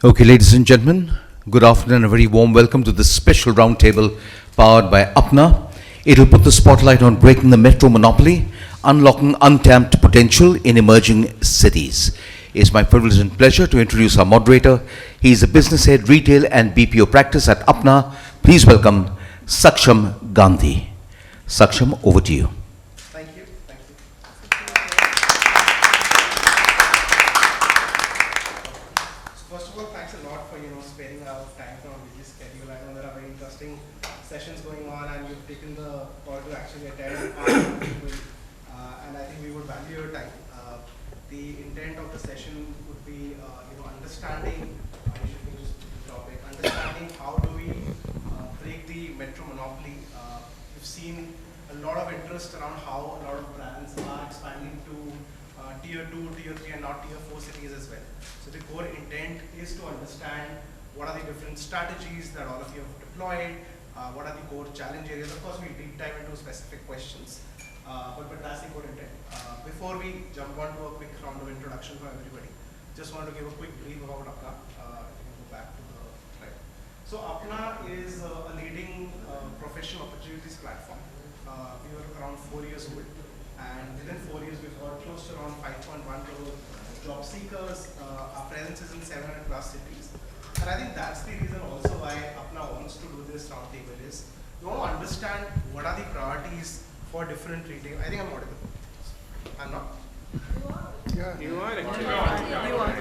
Okay, ladies and gentlemen, good afternoon and a very warm welcome to this special roundtable powered by Apna. It will put the spotlight on breaking the metro monopoly, unlocking untapped potential in emerging cities. It's my privilege and pleasure to introduce our moderator. He is a business head, retail and BPO practice at Apna. Please welcome Saksham Gandhi. Saksham, over to you. Thank you. Thank you. First of all, thanks a lot for sparing out time from a busy schedule. I know there are very interesting sessions going on, and you've taken the call to actually attend and I think we would value your time. The intent of the session would be, understanding. I should use the topic. Understanding how do we break the metro monopoly. We've seen a lot of interest around how a lot of brands are expanding to tier 2, tier 3 and not tier 4 cities as well. So the core intent is to understand what are the different strategies that all of you have deployed, what are the core challenge areas. Of course, we'll deep dive into specific questions, but that's the core intent. Before we jump on to a quick round of introduction for everybody, just want to give a quick brief about Apna. If you can go back to the slide. So Apna is a leading professional opportunities platform. We were around 4 years old, and within 4 years we've got close to around 5.1 crore job seekers. Our presence is in 700 plus cities, and I think that's the reason also why Apna wants to do this roundtable is we want to understand what are the priorities for different retail. I think I'm audible. I'm not. Yeah. You are actually. You are.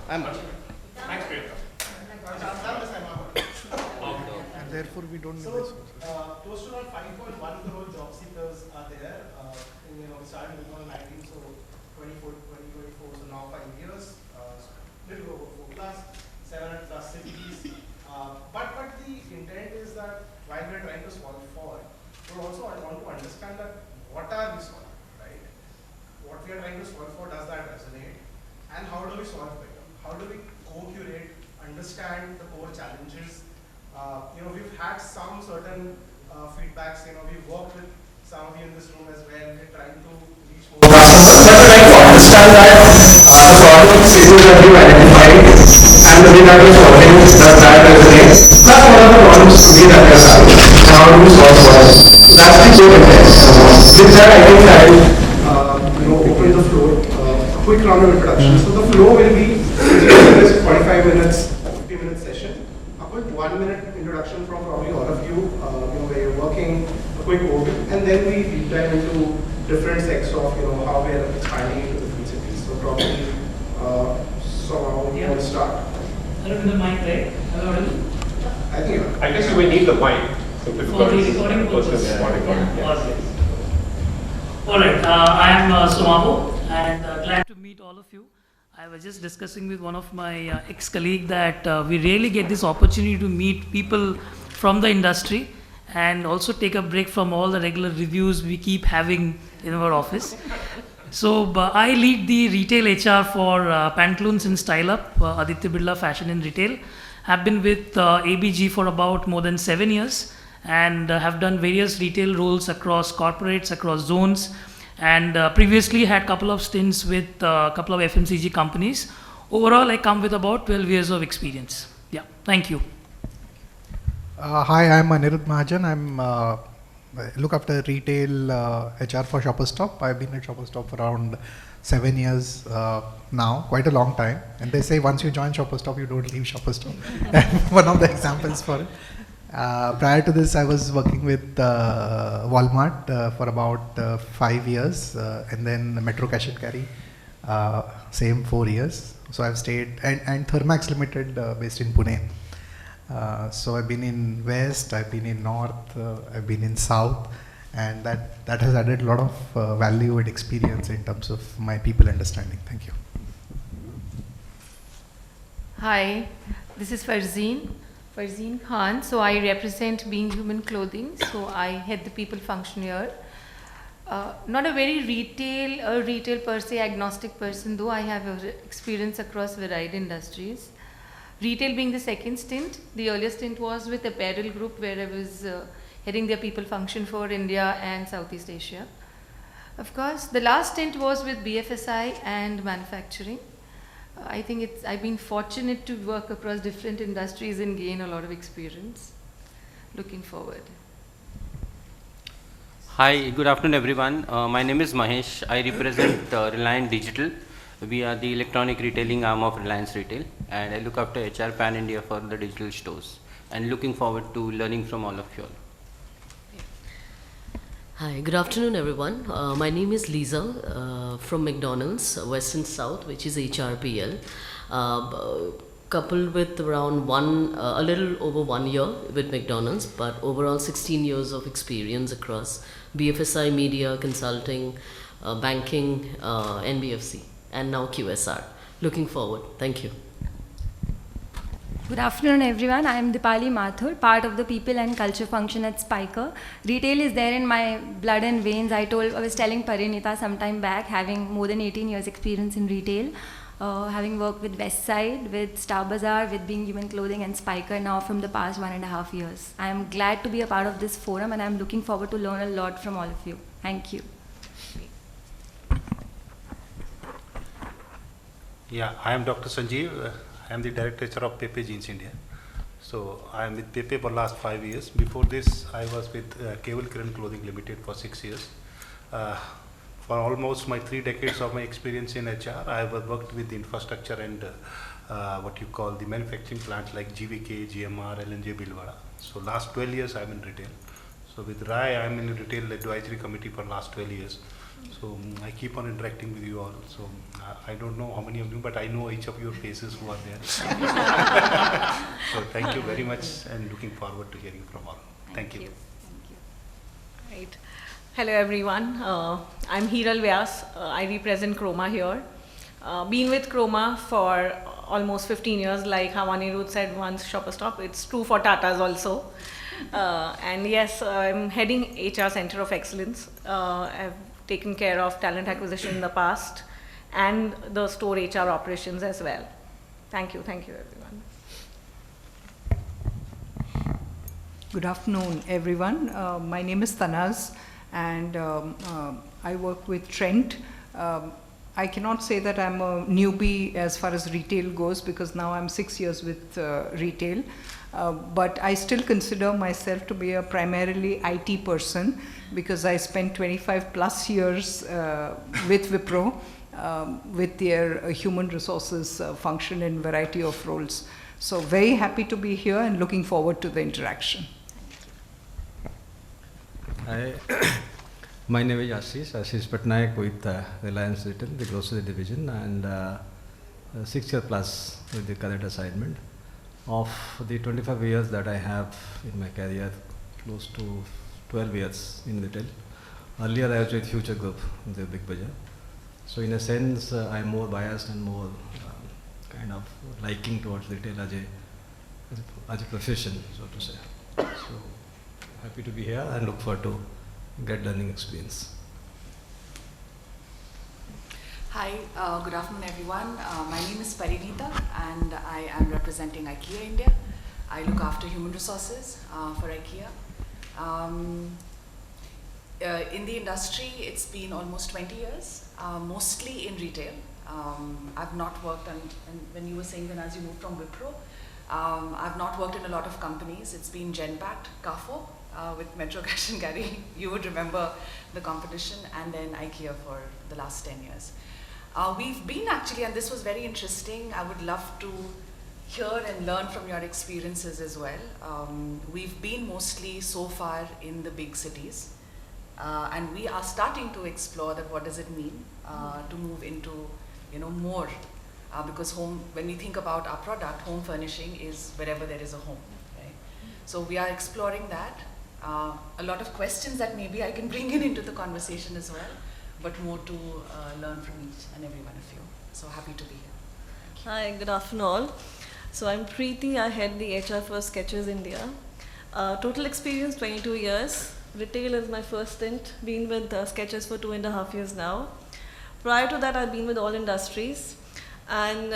I'm not. Thanks, Birla. And therefore we don't need So, this. close to around 5.1 crore job seekers are there. We started in 2019, so 2024, so now 5 years. Little over 4 plus, 700 plus cities. But the intent is that while we're trying to solve for, we also want to understand that what are we solving, right? What we are trying to solve for, does that resonate? And how do we solve better? How do we co-curate, understand the core challenges? We've had some certain feedbacks. We've worked with some of you in this room as well. We're trying to reach more. Trying to understand that the problem stages that you identified and the way that you're solving, does that resonate? Plus, what are the problems today that you're having? And how do we solve for it? That's the core intent. With that, I think I will open the floor. A quick round of introduction. So the flow will be this 45 minutes, 50 minute session. A quick 1 minute introduction from probably all of you, where you're working, a quick overview, and then we deep dive into different sects of how we're expanding into different cities. So probably Soumavo, you want to start? Hello, with the mic, right? Hello, I think I guess you will need the mic. Simply for the because recording purpose. Yeah. All right, I am Soumavo, and glad to meet all of you. I was just discussing with one of my ex-colleagues that we really get this opportunity to meet people from the industry and also take a break from all the regular reviews we keep having in our office. So I lead the retail HR for Pantaloons and Style Up, Aditya Birla Fashion and Retail. Have been with ABG for about more than 7 years and have done various retail roles across corporates, across zones, and previously had a couple of stints with a couple of FMCG companies. Overall, I come with about 12 years of experience. Yeah, thank you. Hi, I'm Aniruddha Mahajan. I look after retail HR for Shoppers Stop. I've been at Shoppers Stop for around 7 years now, quite a long time. And they say once you join Shoppers Stop, you don't leave Shoppers Stop. One of the examples for it. Prior to this, I was working with Walmart for about 5 years, and then Metro Cash and Carry, same 4 years. So I've stayed, and Thermax Limited based in Pune. So I've been in West, I've been in North, I've been in South, and that has added a lot of value and experience in terms of my people understanding. Thank you. Hi, this is Farzeen Khan. So I represent Being Human Clothing. So I head the people function here. Not a very retail per se agnostic person, though I have experience across varied industries. Retail being the second stint. The earlier stint was with Apparel Group, where I was heading their people function for India and Southeast Asia. Of course, the last stint was with BFSI and manufacturing. I think I've been fortunate to work across different industries and gain a lot of experience. Looking forward. Hi, good afternoon everyone. My name is Mahesh. I represent Reliance Digital. We are the electronic retailing arm of Reliance Retail, and I look after HR Pan India for the digital stores, and looking forward to learning from all of you all. Hi, good afternoon everyone. My name is Lisa from McDonald's, Western South, which is HRPL. Coupled with around a little over 1 year with McDonald's, but overall 16 years of experience across BFSI, media, consulting, banking, NBFC, and now QSR. Looking forward. Thank you. Good afternoon everyone, I am Dipali Mathur, part of the people and culture function at Spiker. Retail is there in my blood and veins. I was telling Parinita some time back, having more than 18 years experience in retail, having worked with Westside, with Star Bazaar, with Being Human Clothing and Spiker now from the past 1.5 years. I am glad to be a part of this forum and I am looking forward to learn a lot from all of you. Thank you. Yeah, I am Dr. Sanjeev. I am the Director of Pepe Jeans India. So I am with Pepe for last 5 years. Before this, I was with Cable Kiran Clothing Limited for 6 years. For almost my 3 decades of my experience in HR, I have worked with the infrastructure and what you call the manufacturing plants like GVK, GMR, LNJ, Bhilwara. So last 12 years I am in retail. So with RAI, I am in the retail advisory committee for last 12 years. So I keep on interacting with you all. So I don't know how many of you, but I know each of your faces who are there. So thank you very much and looking forward to hearing from all. Thank you. Thank you. Right. Hello everyone. I'm Hiral Vyas. I represent Chroma here. Been with Chroma for almost 15 years, like how Aniruddha said once, Shopper Stop. It's true for Tatas also. And yes, I'm heading HR Center of Excellence. I've taken care of talent acquisition in the past and the store HR operations as well. Thank you everyone. Good afternoon everyone. My name is Tanaz and I work with Trent. I cannot say that I'm a newbie as far as retail goes because now I'm 6 years with retail. But I still consider myself to be a primarily IT person because I spent 25 plus years with Wipro with their human resources function in variety of roles. So very happy to be here and looking forward to the interaction. Hi, my name is Ashish Patnaik with Reliance Retail, the grocery division, and 6 years plus with the current assignment. Of the 25 years that I have in my career, close to 12 years in retail. Earlier I was with Future Group, the Big Bazaar. So in a sense, I'm more biased and more kind of liking towards retail as a profession, so to say. So happy to be here and look forward to great learning experience. Hi, good afternoon everyone. My name is Parinita and I am representing IKEA India. I look after human resources for IKEA. In the industry, it's been almost 20 years, mostly in retail. I've not worked on, and when you were saying that as you moved from Wipro, I've not worked in a lot of companies. It's been Genpact, Carrefour, with Metro Cash and Carry. You would remember the competition, and then IKEA for the last 10 years. We've been actually, and this was very interesting, I would love to hear and learn from your experiences as well. We've been mostly so far in the big cities, and we are starting to explore that what does it mean to move into more, because home, when we think about our product, home furnishing is wherever there is a home, right? So we are exploring that. A lot of questions that maybe I can bring into the conversation as well, but more to learn from each and every one of you. So happy to be here. Hi, good afternoon all. So I'm Preeti, I head the HR for Skechers India. Total experience 22 years. Retail is my first stint, been with Skechers for 2.5 years now. Prior to that, I've been with all industries. And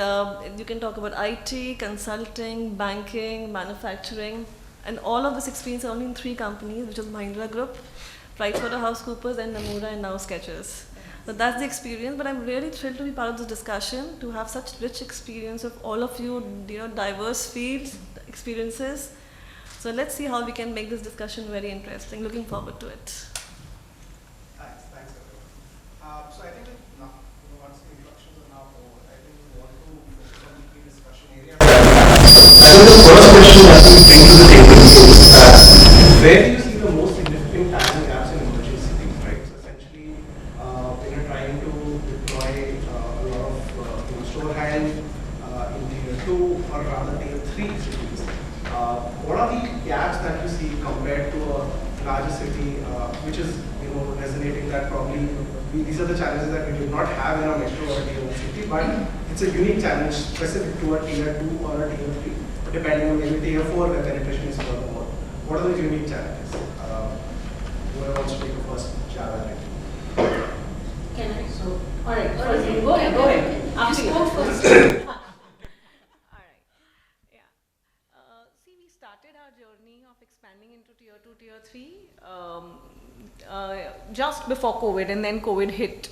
you can talk about IT, consulting, banking, manufacturing, and all of this experience only in 3 companies, which is Mahindra Group, PricewaterhouseCoopers, and Nomura, and now Skechers. So that's the experience, but I'm really thrilled to be part of this discussion, to have such rich experience of all of you, diverse fields, experiences. So let's see how we can make this discussion very interesting. Looking forward to it. Thanks everyone. So I think that once the introductions are now over, I think we want to focus on the key discussion area. I think the first question that we bring to the table is where do you see the most significant talent gaps in emerging cities, right? So essentially, when you're trying to deploy a lot of store hand in tier 2 or rather tier 3 cities, what are the gaps that you see compared to a larger city, which is resonating that probably these are the challenges that we did not have in a metro or a tier 1 city, but it's a unique challenge specific to a tier 2 or a tier 3, depending on maybe tier 4 where penetration is further more. What are those unique challenges? Whoever wants to take the first jab at it. Can I? So, all right. Go ahead. You spoke first. See, we started our journey of expanding into tier 2, tier 3 just before COVID, and then COVID hit.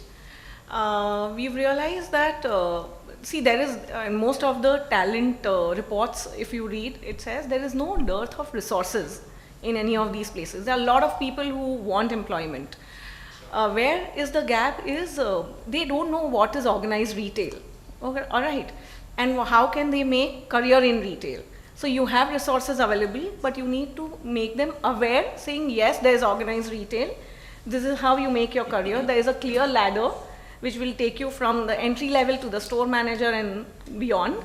We've realized that, there is, most of the talent reports, if you read, it says there is no dearth of resources in any of these places. There are a lot of people who want employment. Where is the gap is, they don't know what is organized retail. Okay, all right. And how can they make career in retail? So you have resources available, but you need to make them aware, saying, yes, there is organized retail. This is how you make your career. There is a clear ladder which will take you from the entry level to the store manager and beyond.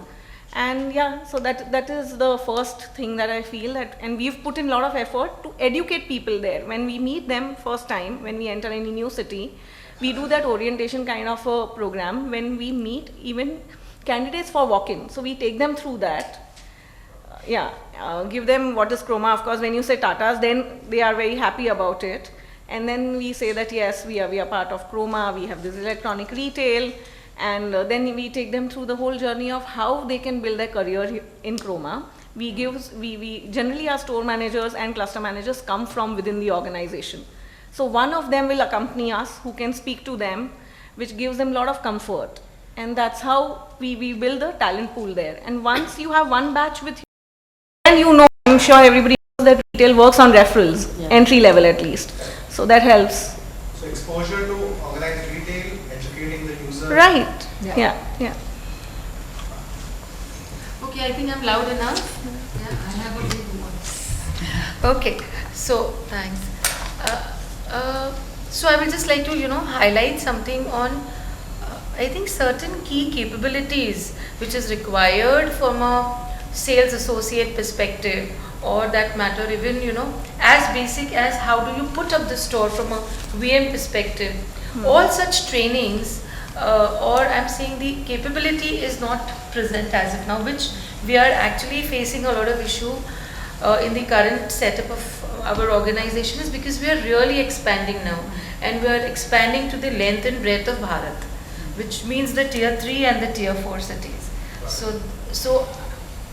And yeah, so that is the first thing that I feel that, and we've put in a lot of effort to educate people there. When we meet them first time, when we enter any new city, we do that orientation kind of a program when we meet even candidates for walk-in. So we take them through that. Give them what is Chroma. Of course, when you say Tatas, then they are very happy about it. And then we say that yes, we are part of Chroma, we have this electronic retail, and then we take them through the whole journey of how they can build their career in Chroma. We generally our store managers and cluster managers come from within the organization. So one of them will accompany us who can speak to them, which gives them a lot of comfort. And that's how we build the talent pool there. And once you have one batch with you, then I'm sure everybody knows that retail works on referrals, entry level at least. So that helps. So exposure to organized retail, educating the user. Right. Yeah. Okay, I think I'm loud enough. Yeah, I have a big voice. Okay, so thanks. So I would just like to, highlight something on, I think certain key capabilities which is required from a sales associate perspective, or that matter even, as basic as how do you put up the store from a VM perspective. All such trainings, or I'm saying the capability is not present as of now, which we are actually facing a lot of issue in the current setup of our organization, is because we are really expanding now, and we are expanding to the length and breadth of Bharat, which means the tier 3 and the tier 4 cities. So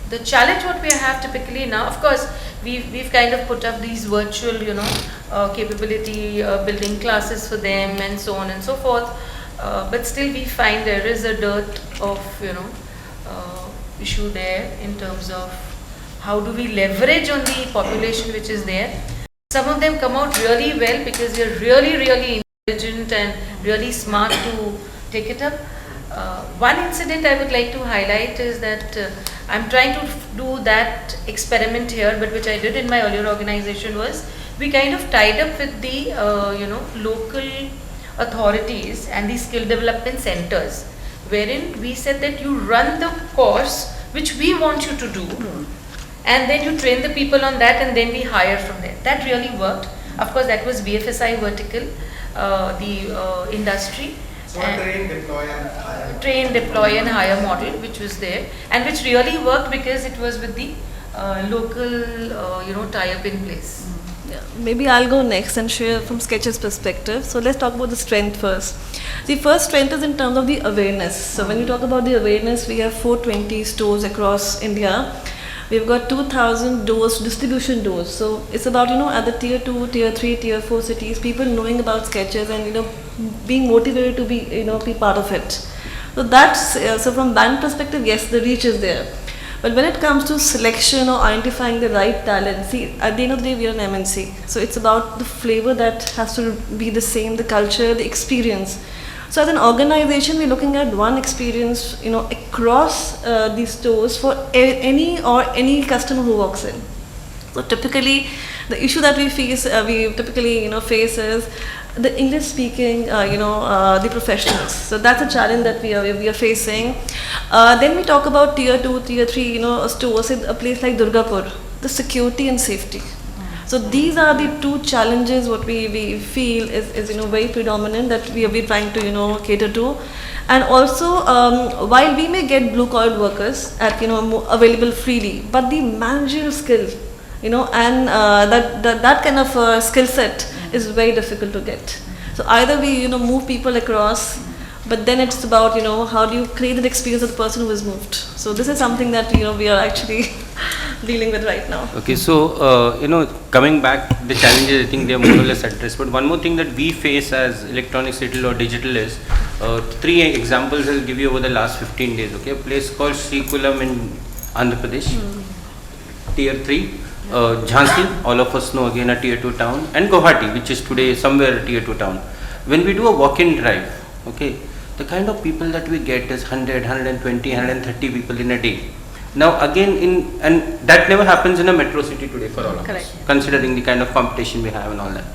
the challenge what we have typically now, of course, we've kind of put up these virtual, capability building classes for them and so on and so forth. But still we find there is a dearth of, issue there in terms of how do we leverage on the population which is there. Some of them come out really well because they are really, really intelligent and really smart to take it up. One incident I would like to highlight is that I'm trying to do that experiment here, but which I did in my earlier organization was, we kind of tied up with the local authorities and the skill development centers, wherein we said that you run the course which we want you to do, and then you train the people on that, and then we hire from there. That really worked. Of course, that was BFSI vertical, the industry. So train, deploy and hire. Train, deploy and hire model, which was there, and which really worked because it was with the local, tie-up in place. Yeah. Maybe I'll go next and share from Sketch's perspective. So let's talk about the strength first. The first strength is in terms of the awareness. So when you talk about the awareness, we have 420 stores across India. We've got 2,000 doors, distribution doors. So it's about, at the tier 2, tier 3, tier 4 cities, people knowing about Skechers and, being motivated to be part of it. So that's, so from that perspective, yes, the reach is there. But when it comes to selection or identifying the right talent, see, at the end of the day, we are an MNC. So it's about the flavor that has to be the same, the culture, the experience. So as an organization, we're looking at one experience, across these stores for any customer who walks in. So typically, the issue that we face, face is the English speaking, the professionals. So that's a challenge that we are facing. Then we talk about tier 2, tier 3, stores in a place like Durgapur, the security and safety. So these are the two challenges what we feel is very predominant that we are trying to cater to. And also while we may get blue collar workers at available freely, but the managerial skill and that kind of skill set is very difficult to get. So either we move people across, but then it's about how do you create an experience of the person who is moved. So this is something that we are actually dealing with right now. Okay, so coming back, the challenges I think they are more or less addressed. But one more thing that we face as electronics retail or digital is 3 examples I'll give you over the last 15 days. Okay, a place called Srikulam in Andhra Pradesh, tier 3. Jhansi, all of us know, again a tier 2 town, and Guwahati, which is today somewhere a tier 2 town. When we do a walk-in drive, okay, the kind of people that we get is 100, 120, 130 people in a day. Now again, and that never happens in a metro city today for all of us, considering the kind of competition we have and all that.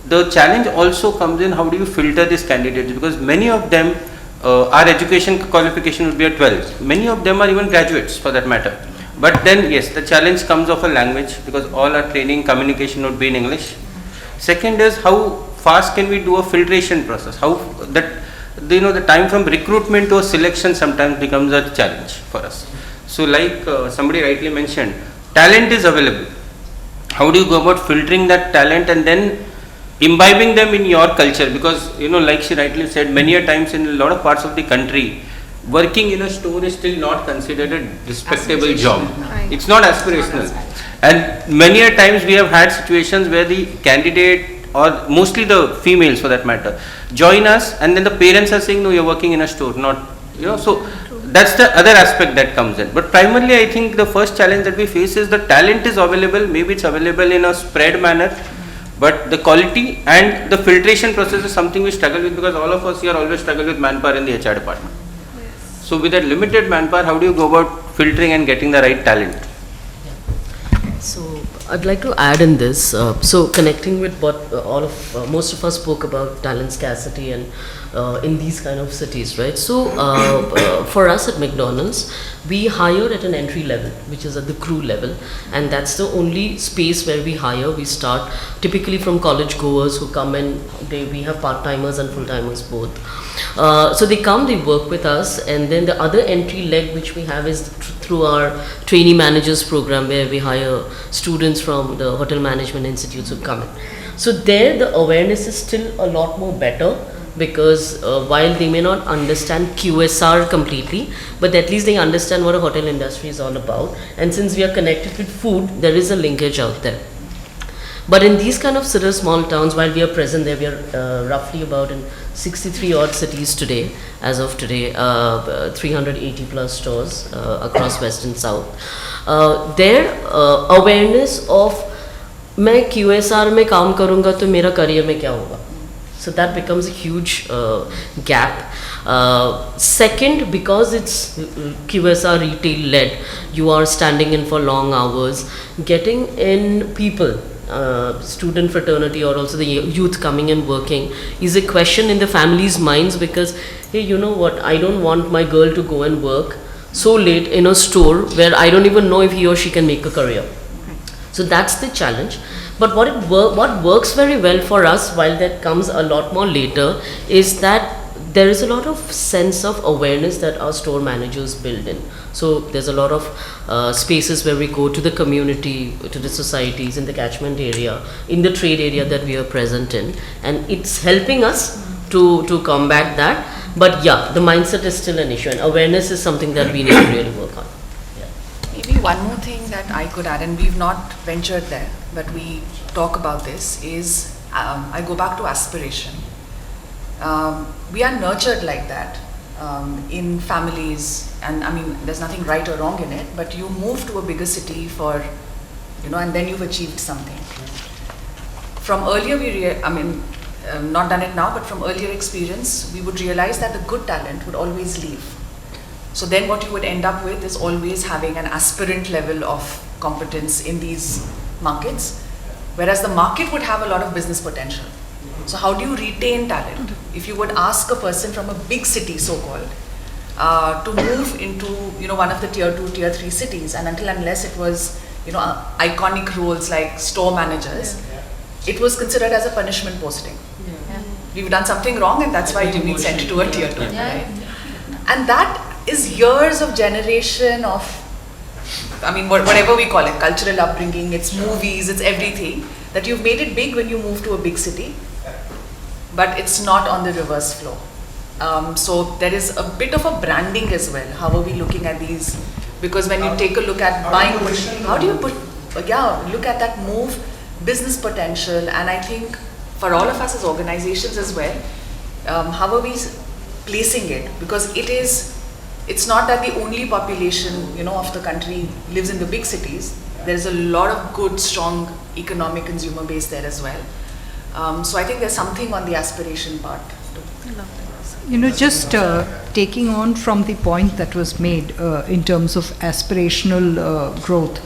The challenge also comes in, how do you filter these candidates, because many of them, our education qualification would be at 12. Many of them are even graduates for that matter. But then yes, the challenge comes of a language, because all our training, communication would be in English. Second is, how fast can we do a filtration process? How that the time from recruitment to a selection sometimes becomes a challenge for us. So like somebody rightly mentioned, talent is available. How do you go about filtering that talent and then imbibing them in your culture? Because like she rightly said, many a times in a lot of parts of the country, working in a store is still not considered a respectable job. Right. It's not aspirational. And many a times we have had situations where the candidate, or mostly the females for that matter, join us and then the parents are saying, no, you're working in a store, not, so that's the other aspect that comes in. But primarily I think the first challenge that we face is the talent is available, maybe it's available in a spread manner, but the quality and the filtration process is something we struggle with, because all of us here always struggle with manpower in the HR department. So with that limited manpower, how do you go about filtering and getting the right talent? So I'd like to add in this, so connecting with what most of us spoke about talent scarcity and in these kind of cities, right? So for us at McDonald's, we hire at an entry level, which is at the crew level, and that's the only space where we hire. We start typically from college goers who come in. We have part-timers and full-timers both. So they come, they work with us, and then the other entry leg which we have is through our trainee managers program, where we hire students from the hotel management institutes who come in. So there the awareness is still a lot more better, because while they may not understand QSR completely, but at least they understand what a hotel industry is all about. And since we are connected with food, there is a linkage out there. But in these kind of sort of small towns, while we are present there, we are roughly about in 63 odd cities today, as of today, 380 plus stores across West and South. Their awareness of मैं QSR में काम करूँगा तो मेरा career में क्या होगा? So that becomes a huge gap. Second, because it's QSR retail led, you are standing in for long hours, getting in people, student fraternity or also the youth coming and working is a question in the family's minds, because hey, you know what, I don't want my girl to go and work so late in a store where I don't even know if he or she can make a career. So that's the challenge. But what works very well for us, while that comes a lot more later, is that there is a lot of sense of awareness that our store managers build in. So there's a lot of spaces where we go to the community, to the societies in the catchment area, in the trade area that we are present in, and it's helping us to combat that. But yeah, the mindset is still an issue, and awareness is something that we need to really work on. Maybe one more thing that I could add, and we've not ventured there, but we talk about this, is I go back to aspiration. We are nurtured like that in families, and I mean, there's nothing right or wrong in it, but you move to a bigger city for, and then you've achieved something. From earlier, not done it now, but from earlier experience, we would realize that the good talent would always leave. So then what you would end up with is always having an aspirant level of competence in these markets, whereas the market would have a lot of business potential. So how do you retain talent? If you would ask a person from a big city, so-called, to move into one of the tier 2, tier 3 cities, and unless it was iconic roles like store managers, it was considered as a punishment posting. We've done something wrong, and that's why you've been sent to a tier 2. Right? And that is years of generation of, whatever we call it, cultural upbringing, it's movies, it's everything, that you've made it big when you move to a big city, but it's not on the reverse flow. So there is a bit of a branding as well. How are we looking at these? Because when you take a look at buying, how do you look at that move, business potential, and I think for all of us as organizations as well, how are we placing it? Because it's not that the only population, of the country lives in the big cities. There's a lot of good, strong economic consumer base there as well. So I think there's something on the aspiration part too. Just taking on from the point that was made in terms of aspirational growth,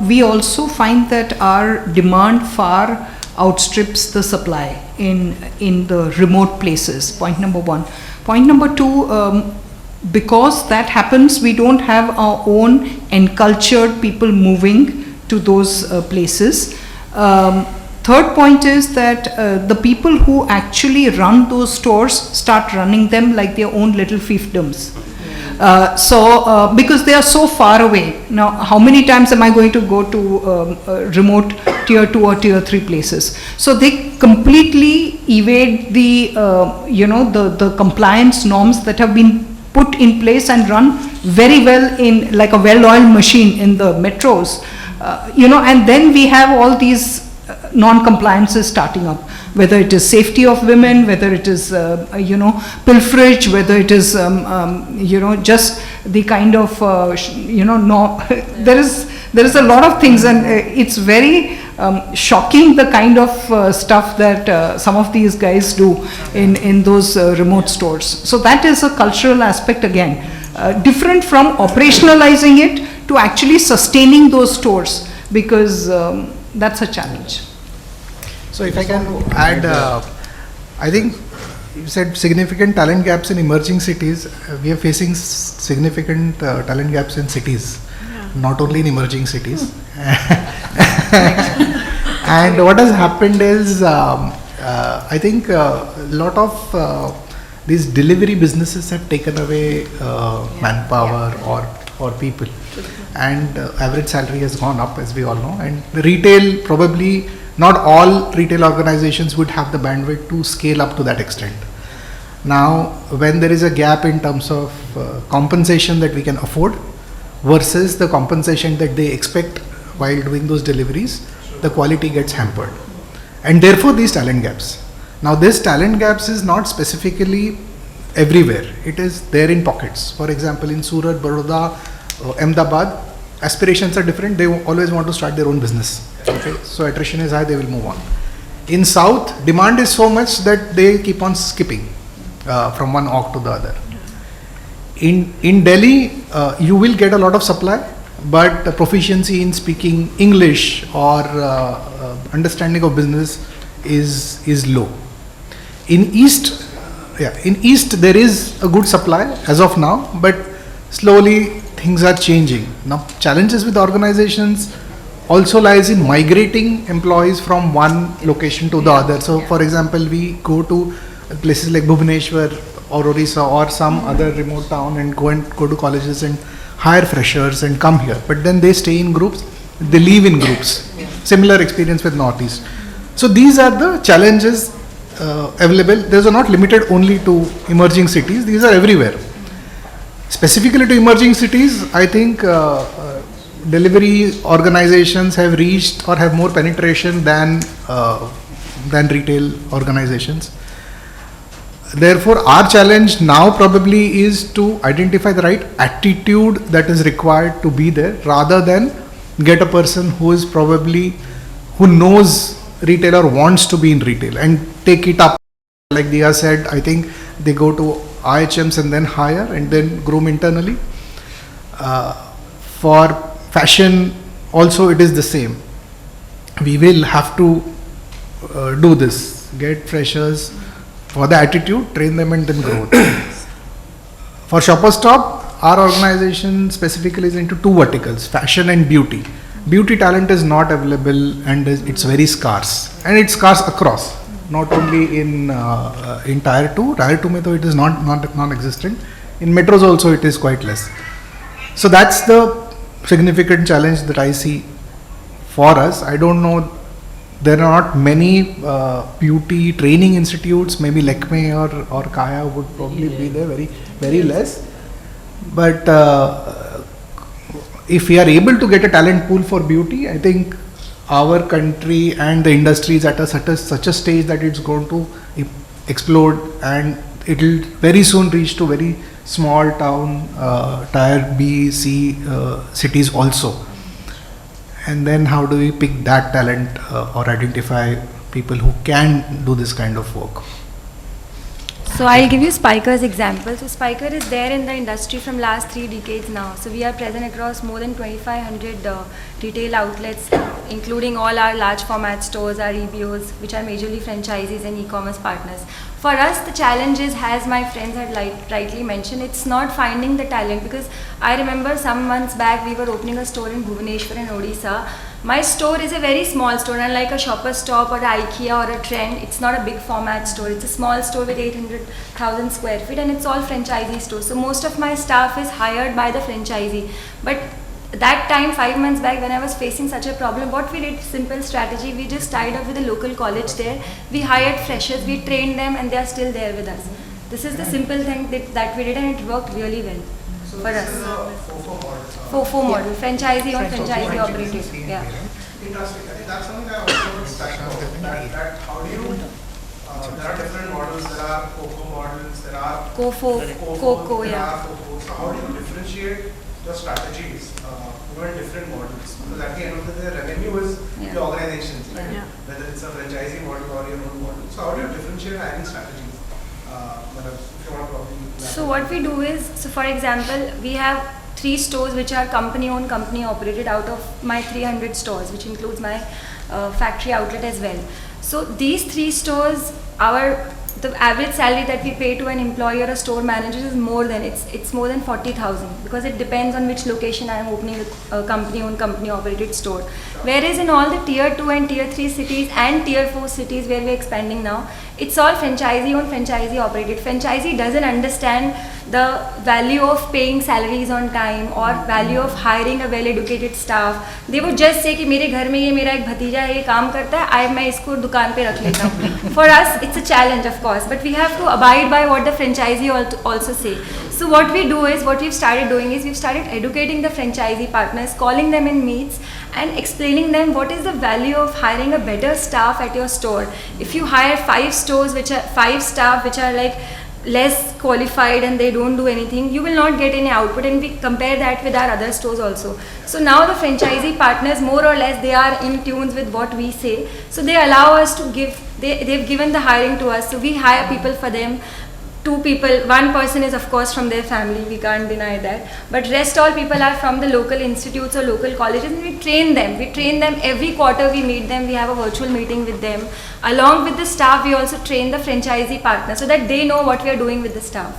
we also find that our demand far outstrips the supply in the remote places. Point number one. Point number two, because that happens, we don't have our own encultured people moving to those places. Third point is that the people who actually run those stores start running them like their own little fiefdoms. Because they are so far away. Now, how many times am I going to go to remote tier 2 or tier 3 places? So they completely evade the compliance norms that have been put in place and run very well in like a well-oiled machine in the metros. And then we have all these non-compliances starting up, whether it is safety of women, whether it is pilferage, whether it is just the kind of there is a lot of things, and it's very shocking the kind of stuff that some of these guys do in those remote stores. So that is a cultural aspect again, different from operationalizing it to actually sustaining those stores, because that's a challenge. So if I can add, I think you said significant talent gaps in emerging cities. We are facing significant talent gaps in cities, not only in emerging cities. And what has happened is, I think a lot of these delivery businesses have taken away manpower or people, and average salary has gone up, as we all know. And retail, probably not all retail organizations would have the bandwidth to scale up to that extent. Now, when there is a gap in terms of compensation that we can afford versus the compensation that they expect while doing those deliveries, the quality gets hampered. And therefore these talent gaps. Now this talent gaps is not specifically everywhere. It is there in pockets. For example, in Surat, Baroda, Ahmedabad, aspirations are different. They always want to start their own business. Okay, so attrition is high, they will move on. In South, demand is so much that they keep on skipping from one org to the other. In Delhi, you will get a lot of supply, but the proficiency in speaking English or understanding of business is low. In East there is a good supply as of now, but slowly things are changing. Now, challenges with organizations also lies in migrating employees from one location to the other. So, for example, we go to places like Bhubaneswar or Orissa or some other remote town and go to colleges and hire freshers and come here. But then they stay in groups, they leave in groups. Similar experience with Northeast. So these are the challenges available. These are not limited only to emerging cities. These are everywhere. Specifically to emerging cities, I think delivery organizations have reached or have more penetration than retail organizations. Therefore, our challenge now probably is to identify the right attitude that is required to be there, rather than get a person who knows retail or wants to be in retail and take it up. Like Dia said, I think they go to IHMs and then hire and then groom internally. For fashion also it is the same. We will have to do this, get freshers for the attitude, train them and then grow. For Shoppers Stop, our organization specifically is into two verticals, fashion and beauty. Beauty talent is not available and it's very scarce, and it's scarce across, not only in Tier 2. Tier 2 mein it is not non-existent. In metros also it is quite less. So that's the significant challenge that I see for us. I don't know, there are not many beauty training institutes. Maybe Lakme or Kaya would probably be there, very less. But if we are able to get a talent pool for beauty, I think our country and the industry is at such a stage that it's going to explode, and it will very soon reach to very small town, Tier B, C cities also. And then how do we pick that talent or identify people who can do this kind of work? So I'll give you Spiker's example. So Spiker is there in the industry from last 3 decades now. So we are present across more than 2,500 retail outlets, including all our large format stores, our EBOs, which are majorly franchisees and e-commerce partners. For us, the challenge is, as my friends had rightly mentioned, it's not finding the talent, because I remember some months back we were opening a store in Bhubaneswar in Odisha. My store is a very small store, unlike a Shoppers Stop or a IKEA or a Trend. It's not a big format store. It's a small store with 800,000 square feet, and it's all franchisee stores. So most of my staff is hired by the franchisee. But that time, 5 months back, when I was facing such a problem, what we did, simple strategy, we just tied up with a local college there. We hired freshers, we trained them, and they are still there with us. This is the simple thing that we did, and it worked really well for us. FOFO model, franchisee or franchisee operated. Yeah. Interesting. I think that's something I also want to touch on. That how do you, there are different models, there are FOFO models, there are COFO, there yeah. are FOFO. So how do you differentiate the strategies in different models? Because at the end of the day, revenue is the organizations, right? Yeah. Whether it's a franchisee model or your own model. So how do you differentiate hiring strategies? If you want to probably so what we do is, so for example, we have 3 stores which are company owned, company operated out of my 300 stores, which includes my factory outlet as well. So these 3 stores, the average salary that we pay to an employee or a store manager is more than, it's more than 40,000, because it depends on which location I am opening a company owned, company operated store. Whereas in all the Tier 2 and Tier 3 cities and Tier 4 cities where we are expanding now, it's all franchisee owned, franchisee operated. Franchisee doesn't understand the value of paying salaries on time or value of hiring a well educated staff. They would just say कि मेरे घर में ये मेरा एक भतीजा है, ये काम करता है, मैं इसको दुकान पे रख लेता हूँ. For us, it's a challenge, of course, but we have to abide by what the franchisee also say. So what we do is, what we've started doing is, we've started educating the franchisee partners, calling them in meets and explaining them what is the value of hiring a better staff at your store. If you hire 5 staff which are like less qualified and they don't do anything, you will not get any output, and we compare that with our other stores also. So now the franchisee partners, more or less, they are in tune with what we say. So they allow us to give, they've given the hiring to us. So we hire people for them. 2 people, 1 person is of course from their family, we can't deny that. But rest all people are from the local institutes or local colleges, and we train them every quarter. We meet them, we have a virtual meeting with them. Along with the staff, we also train the franchisee partners so that they know what we are doing with the staff.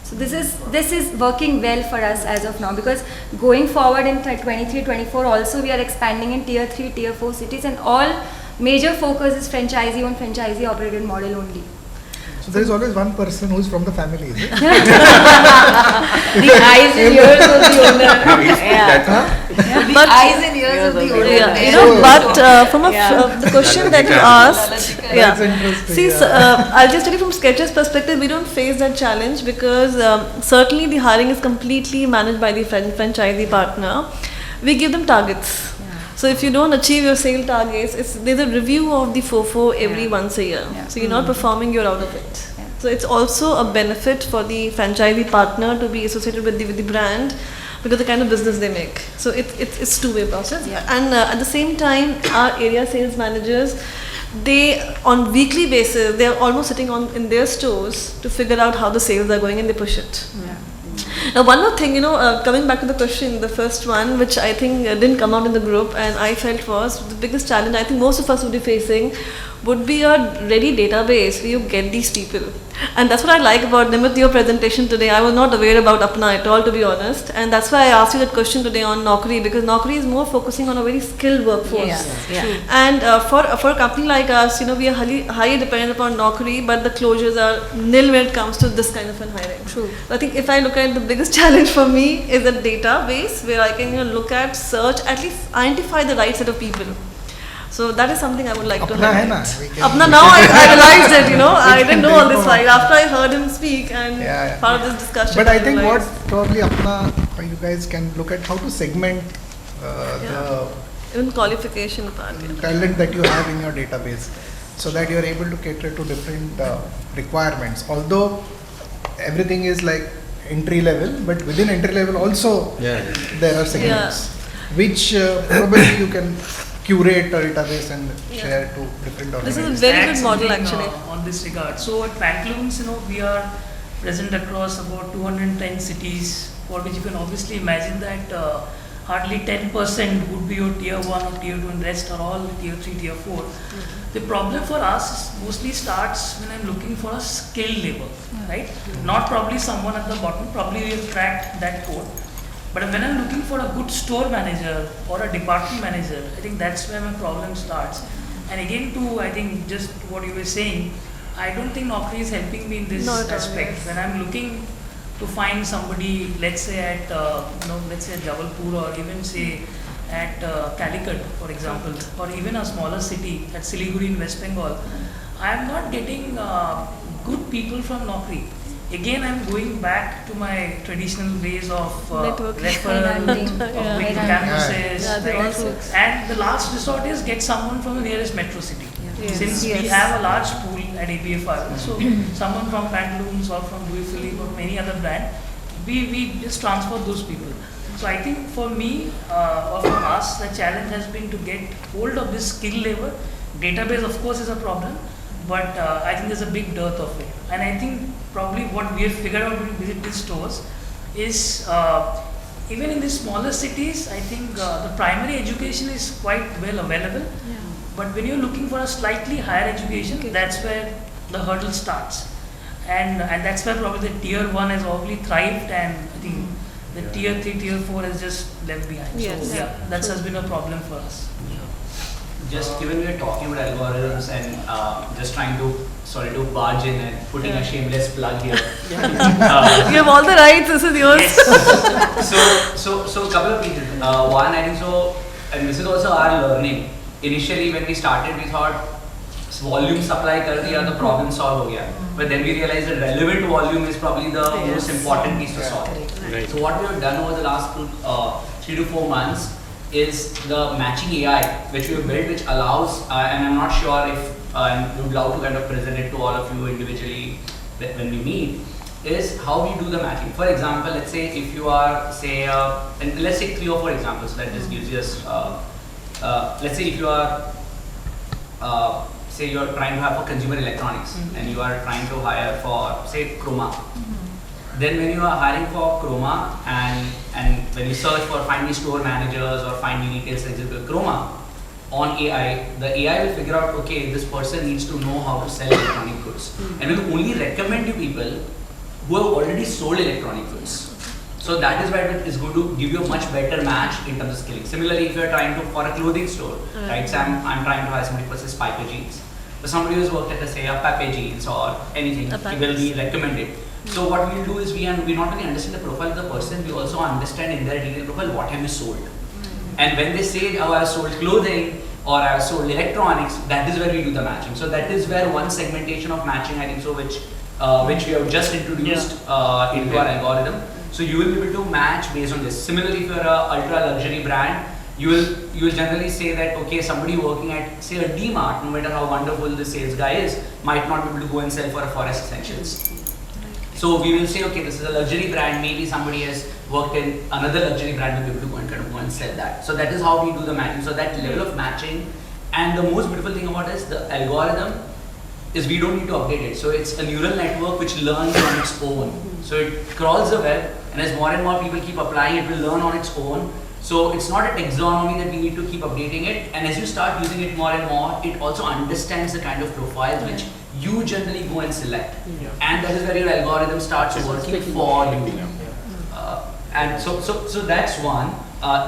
So this is working well for us as of now, because going forward in 23-24 also we are expanding in Tier 3, Tier 4 cities, and all major focus is franchisee owned, franchisee operated model only. So there is always one person who is from the family, is it? The eyes and ears of the owner. The eyes and ears of the owner. You know, but from the question that you asked, That's interesting. See, I'll just tell you from Sketch's perspective, we don't face that challenge because certainly the hiring is completely managed by the franchisee partner. we give them targets. So if you don't achieve your sale targets, there's a review of the FOFO every once a year. So you're not performing, you're out of it. So it's also a benefit for the franchisee partner to be associated with the brand, because the kind of business they make. So it's two-way process. And at the same time, our area sales managers, they on weekly basis, they're almost sitting in their stores to figure out how the sales are going, and they push it. Now one more thing, coming back to the question, the first one, which I think didn't come out in the group, and I felt was the biggest challenge I think most of us would be facing, would be a ready database where you get these people. And that's what I like about Nimit, your presentation today. I was not aware about Apna at all, to be honest, and that's why I asked you that question today on Naukri, because Naukri is more focusing on a very skilled workforce. And for a company like us, we are highly dependent upon Naukri, but the closures are nil when it comes to this kind of hiring. So I think if I look at the biggest challenge for me is a database where I can look at, search, at least identify the right set of people. So that is something I would like to highlight. Apna, now I realized it, I didn't know all this while. After I heard him speak and part of this discussion. But I think what probably Apna, you guys can look at how to segment even qualification part. Talent that you have in your database, so that you are able to cater to different requirements. Although everything is like entry level, but within entry level also there are segments, which probably you can curate a database and share to different organizations. This is a very good model actually. On this regard. So at Pantaloons, we are present across about 210 cities, for which you can obviously imagine that hardly 10% would be your tier 1 or tier 2, and rest are all tier 3, tier 4. The problem for us mostly starts when I'm looking for a skilled labor, right? Not probably someone at the bottom, probably we'll crack that code. But when I'm looking for a good store manager or a department manager, I think that's where my problem starts. And again, I think just what you were saying, I don't think Naukri is helping me in this aspect. When I'm looking to find somebody, let's say at Jabalpur, or even say at Calicut, for example, or even a smaller city at Siliguri in West Bengal, I'm not getting good people from Naukri. Again, I'm going back to my traditional ways of referral, of big campuses, and the last resort is get someone from the nearest metro city. Since we have a large pool at ABFR, so someone from Pantaloons or from Louis Philippe or any other brand, we just transfer those people. So I think for me or for us, the challenge has been to get hold of this skilled labor. Database, of course, is a problem, but I think there's a big dearth of it. And I think probably what we have figured out when we visit these stores is even in these smaller cities, I think the primary education is quite well available. But when you're looking for a slightly higher education, that's where the hurdle starts. And that's where probably the tier 1 has probably thrived, and I think the tier 3, tier 4 is just left behind. So that has been a problem for us. Just given we are talking about algorithms and just trying to barge in and putting a shameless plug here. You have all the rights, this is yours. So a couple of pieces. One, I think so, and this is also our learning. Initially when we started, we thought volume supply kar diya, the problem solved ho gaya. But then we realized that relevant volume is probably the most important piece to solve. Right. So what we have done over the last 3 to 4 months is the matching AI, which we have built, which allows, and I'm not sure if, and we would love to kind of present it to all of you individually when we meet, is how we do the matching. For example, let's say if you are, say, and let's take 3 or 4 examples, that just gives us, let's say if you are, say you are trying to have for consumer electronics, and you are trying to hire for, say, Chroma. Then when you are hiring for Chroma and when you search for finding store managers or finding retail sales with Chroma, on AI, the AI will figure out, okay, this person needs to know how to sell electronic goods. And will only recommend you people who have already sold electronic goods. So that is why it is going to give you a much better match in terms of skilling. Similarly, if you are trying to, for a clothing store, right, so I'm trying to hire somebody for say Spiker jeans. But somebody who's worked at, say, a Pape jeans or anything, he will be recommended. So what we'll do is we not only understand the profile of the person, we also understand in their detailed profile what have you sold. And when they say, oh, I have sold clothing or I have sold electronics, that is where we do the matching. So that is where one segmentation of matching, I think so, which we have just introduced into our algorithm. So you will be able to match based on this. Similarly, if you're a ultra luxury brand, you will generally say that okay, somebody working at say a D-Mart, no matter how wonderful the sales guy is, might not be able to go and sell for a Forest Essentials. So we will say, okay, this is a luxury brand, maybe somebody has worked in another luxury brand will be able to go and kind of go and sell that. So that is how we do the matching. So that level of matching, and the most beautiful thing about it is the algorithm is we don't need to update it. So it's a neural network which learns on its own. So it crawls the web, and as more and more people keep applying, it will learn on its own. So it's not a taxonomy that we need to keep updating it, and as you start using it more and more, it also understands the kind of profiles which you generally go and select, and that is where your algorithm starts working for you. And so that's one,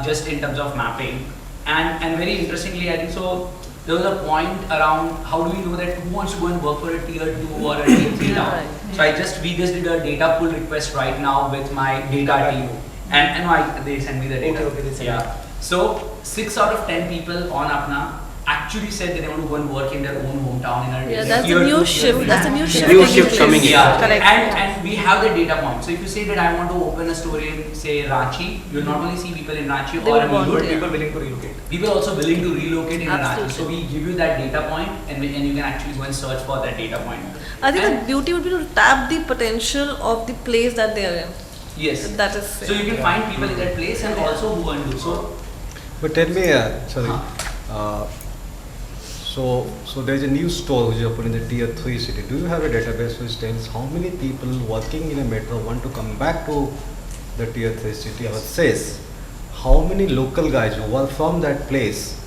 just in terms of mapping, and very interestingly, I think so. There was a point around how do we know that who wants to go and work for a tier 2 or a tier 3 now. So we just did a data pull request right now with my data team. And they send me the data. Okay, so 6 out of 10 people on Apna actually said they want to go and work in their own hometown in a that's tier a new 2, shift. tier That's a 3. new shift. New shift coming in. And we have the data point. So if you say that I want to open a store in say Ranchi, you'll not only see people in Ranchi or in People willing to relocate. People also willing to relocate in Absolutely. Ranchi. So we give you that data point, and you can actually go and search for that data point. I think the beauty would be to tap the potential of the place that they are in. Yes. That is. So you can find people in that place and also who undo. So. But tell me, so there is a new store which you opened in the tier 3 city. Do you have a database which tells how many people working in a metro want to come back to the tier 3 city, or says how many local guys who are from that place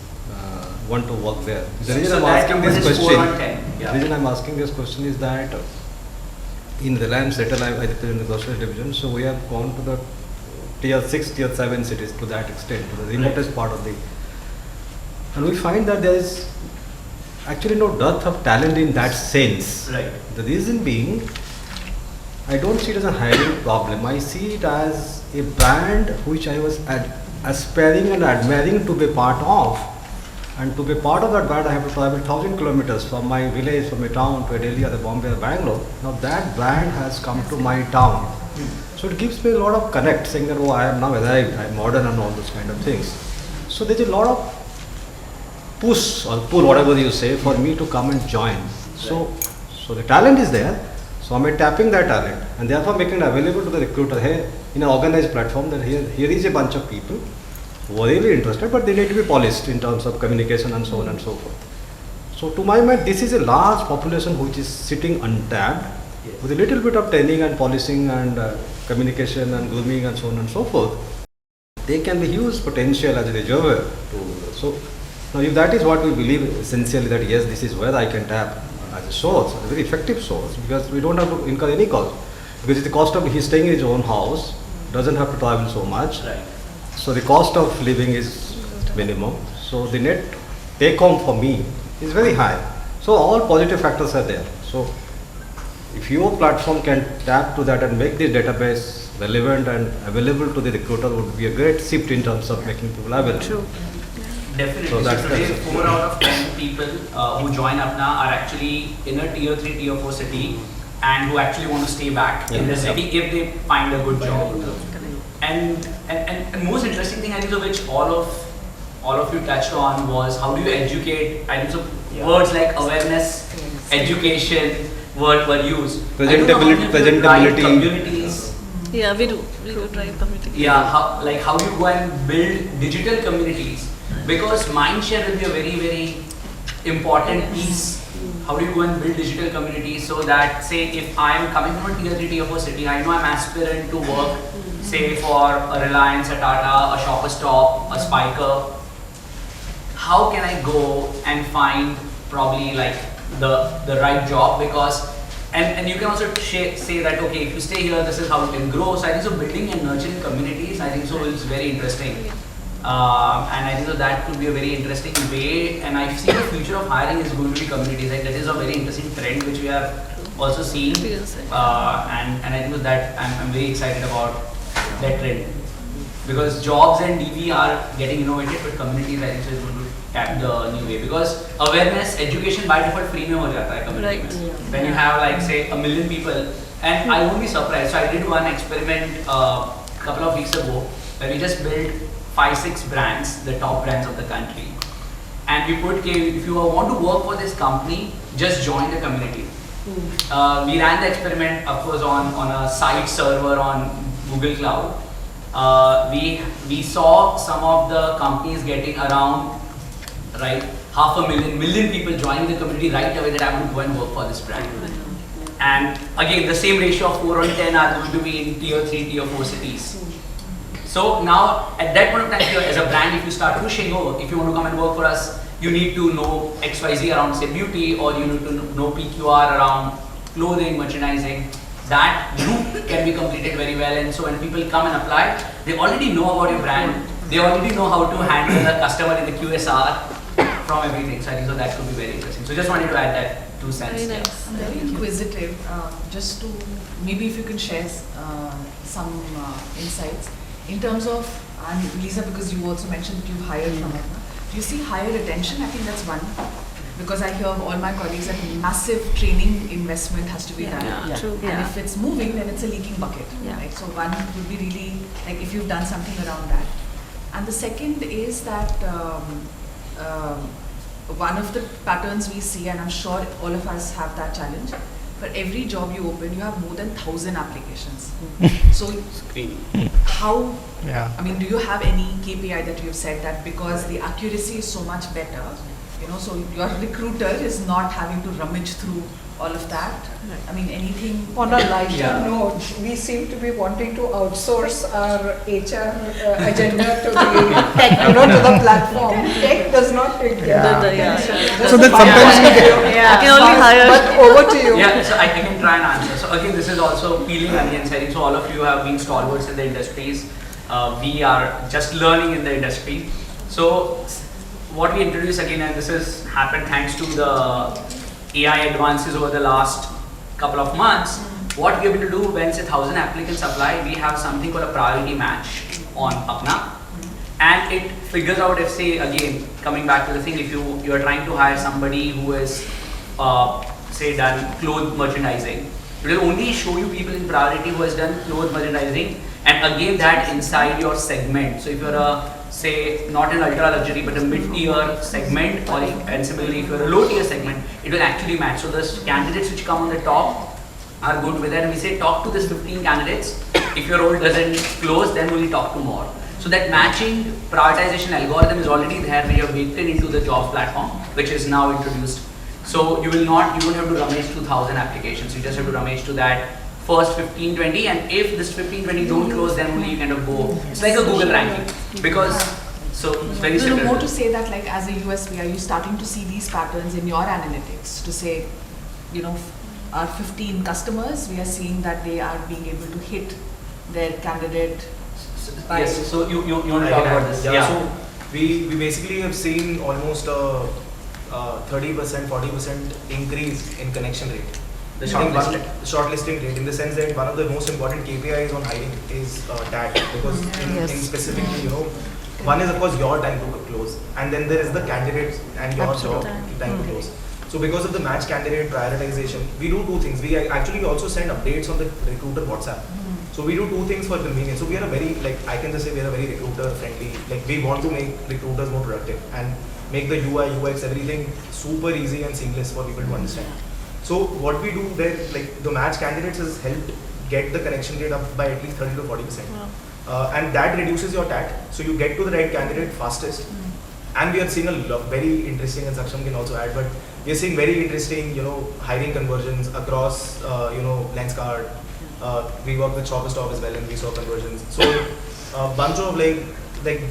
want to work there? The reason I'm asking this question, the reason I'm asking this question is that in Reliance Retail, I represent the grocery division, so we have gone to the tier 6, tier 7 cities to that extent, to the remotest part of the, and we find that there is actually no dearth of talent in that sense. Right. The reason being, I don't see it as a hiring problem. I see it as a brand which I was aspiring and admiring to be part of. And to be part of that brand, I have to travel 1,000 kilometers from my village, from my town to Delhi or the Bombay or Bangalore. Now that brand has come to my town. So it gives me a lot of connect, saying that, oh, I am now arrived, I am modern and all those kind of things. So there's a lot of push or pull, whatever you say, for me to come and join. So the talent is there. So I'm tapping that talent and therefore making it available to the recruiter here in an organized platform that here is a bunch of people who are really interested, but they need to be polished in terms of communication and so on and so forth. So to my mind, this is a large population which is sitting untapped with a little bit of training and polishing and communication and grooming and so on and so forth. They can be huge potential as a reservoir to. So now if that is what we believe essentially, that yes, this is where I can tap as a source, a very effective source, because we don't have to incur any cost. Because the cost of his staying in his own house, doesn't have to travel so much. Right. So the cost of living is minimum. So the net take home for me is very high. So all positive factors are there. So if your platform can tap to that and make the database relevant and available to the recruiter, would be a great shift in terms of making people available. True. Definitely. So So today, 4 out of 10 people who join Apna are actually in a tier 3, tier 4 city, and who actually want to stay back in the city if they find a good job. And most interesting thing, I think, so which all of you touched on, was how do you educate? I think so. Words like awareness, education were used. Presentability. Communities. Yeah, we do drive community. Yeah, how do you go and build digital communities? Because mindshare will be a very, very important piece. How do you go and build digital communities so that, say, if I am coming from a tier 3, tier 4 city, I know I'm aspirant to work, say, for a Reliance, a Tata, a Shopper Stop, a Spiker. How can I go and find probably like the right job? Because and you can also say that, okay, if you stay here, this is how you can grow. So I think so building and nurturing communities, I think so is very interesting. And I think that could be a very interesting way, and I see the future of hiring is going to be communities. Like that is a very interesting trend which we have also seen, and I think that I'm very excited about that trend, because jobs and DV are getting innovated, but communities I think so is going to tap the new way, because awareness, education by default free mein ho jata hai community mein. When you have like say 1 million people, And I won't be surprised. So I did one experiment a couple of weeks ago where we just built 5-6 brands, the top brands of the country. And we put, if you want to work for this company, just join the community. We ran the experiment, of course, on a site server on Google Cloud. We saw some of the companies getting around, right, 500,000 people joining the community right away that I want to go and work for this brand. And again, the same ratio of 4 on 10 are going to be in tier 3, tier 4 cities. So now, at that point of time, as a brand, if you start pushing, if you want to come and work for us, you need to know XYZ around, say, beauty, or you need to know PQR around clothing, merchandising. That loop can be completed very well. And so when people come and apply, they already know about your brand. They already know how to handle the customer in the QSR from everything. So I think that could be very interesting. So just wanted to add that 2 cents. Very nice. I'm very inquisitive. Just to, maybe if you can share some insights in terms of, and Lisa, because you also mentioned that you've hired from Apna. Do you see higher retention? I think that's one. Because I hear all my colleagues that massive training investment has to be done. True. And if it's moving, then it's a leaking bucket. Right? So one would be really, like if you've done something around that. And the second is that one of the patterns we see, and I'm sure all of us have that challenge, for every job you open, you have more than 1,000 applications. So how, I mean, do you have any KPI that you've said that because the accuracy is so much better, so your recruiter is not having to rummage through all of that? I mean, anything? On a lighter note, we seem to be wanting to outsource our HR agenda to the tech, to the platform. Tech does not take care of that. So then sometimes I can only hire. But over to you. Yeah, so I can try and answer. So again, this is also peeling onions. I think so. All of you have been stalwarts in the industries. We are just learning in the industry. So what we introduce again, and this has happened thanks to the AI advances over the last couple of months. What we're able to do when say 1,000 applicants apply, we have something called a priority match on Apna, and it figures out if, say, again coming back to the thing, if you are trying to hire somebody who is say done clothes merchandising, it will only show you people in priority who has done clothes merchandising, and again that inside your segment. So if you're a, say, not an ultra luxury but a mid-tier segment, or and similarly if you're a low-tier segment, it will actually match. So the candidates which come on the top are good with that, and we say talk to this 15 candidates. If your role doesn't close, then only talk to more. So that matching prioritization algorithm is already there, where you're baked into the jobs platform, which is now introduced. So you don't have to rummage 2,000 applications. You just have to rummage to that first 15-20, and if this 15-20 don't close, then only you kind of go. It's like a Google ranking, because so it's very similar. More to say that, like as a USP, are you starting to see these patterns in your analytics to say, our 15 customers, we are seeing that they are being able to hit their candidate. Yes. So you want to talk about this? Yeah. So we basically have seen almost a 30%, 40% increase in connection rate. The shortlisting rate, in the sense that one of the most important KPIs on hiring is tag, because in specifically, one is of course your time to close, and then there is the candidate and your job time to close. So because of the match candidate prioritization, we do 2 things. We actually also send updates on the recruiter WhatsApp. So we do 2 things for convenience. So we are a very, I can just say we are a very recruiter friendly, we want to make recruiters more productive and make the UI, UX, everything super easy and seamless for people to understand. So what we do there, the match candidates has helped get the connection rate up by at least 30 to 40%. And that reduces your TAT. So you get to the right candidate fastest. And we are seeing a very interesting, and Saksham can also add, but we are seeing very interesting, hiring conversions across, Lenscard. We work with Shopper Stop as well, and we saw conversions. So a bunch of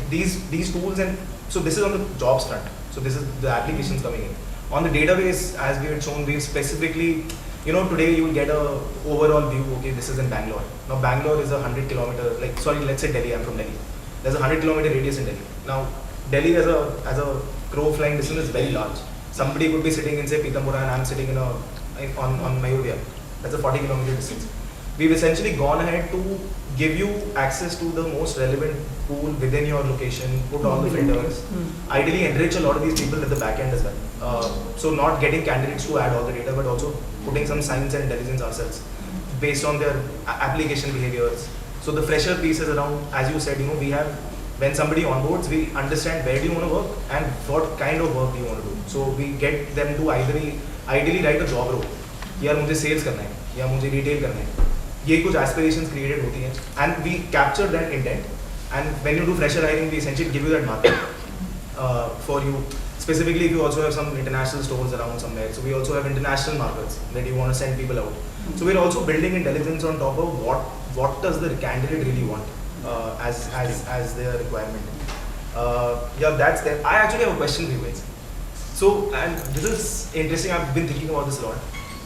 these tools, and so this is on the jobs front. So this is the applications coming in. On the database, as we had shown, we've specifically, today you will get a overall view, okay, this is in Bangalore. Now Bangalore is 100 kilometer, let's say Delhi, I'm from Delhi. There's a 100 kilometer radius in Delhi. Now Delhi as a crow flying distance is very large. Somebody could be sitting in, say, Pithampura, and I'm sitting on Mayurya. That's a 40 kilometer distance. We've essentially gone ahead to give you access to the most relevant pool within your location, put all the filters, ideally enrich a lot of these people at the back end as well. So not getting candidates to add all the data, but also putting some science and intelligence ourselves. based on their application behaviors. So the fresher piece is around, as you said, we have, when somebody onboards, we understand where do you want to work and what kind of work do you want to do. So we get them to ideally write a job role. यार मुझे sales करना है या मुझे retail करना है. ये कुछ aspirations created होती हैं and we capture that intent, and when you do fresher hiring we essentially give you that market for you. Specifically if you also have some international stores around somewhere, so we also have international markets that you want to send people out. So we're also building intelligence on top of what does the candidate really want as their requirement. Yeah, that's there. I actually have a question for you guys. So, and this is interesting, I've been thinking about this a lot.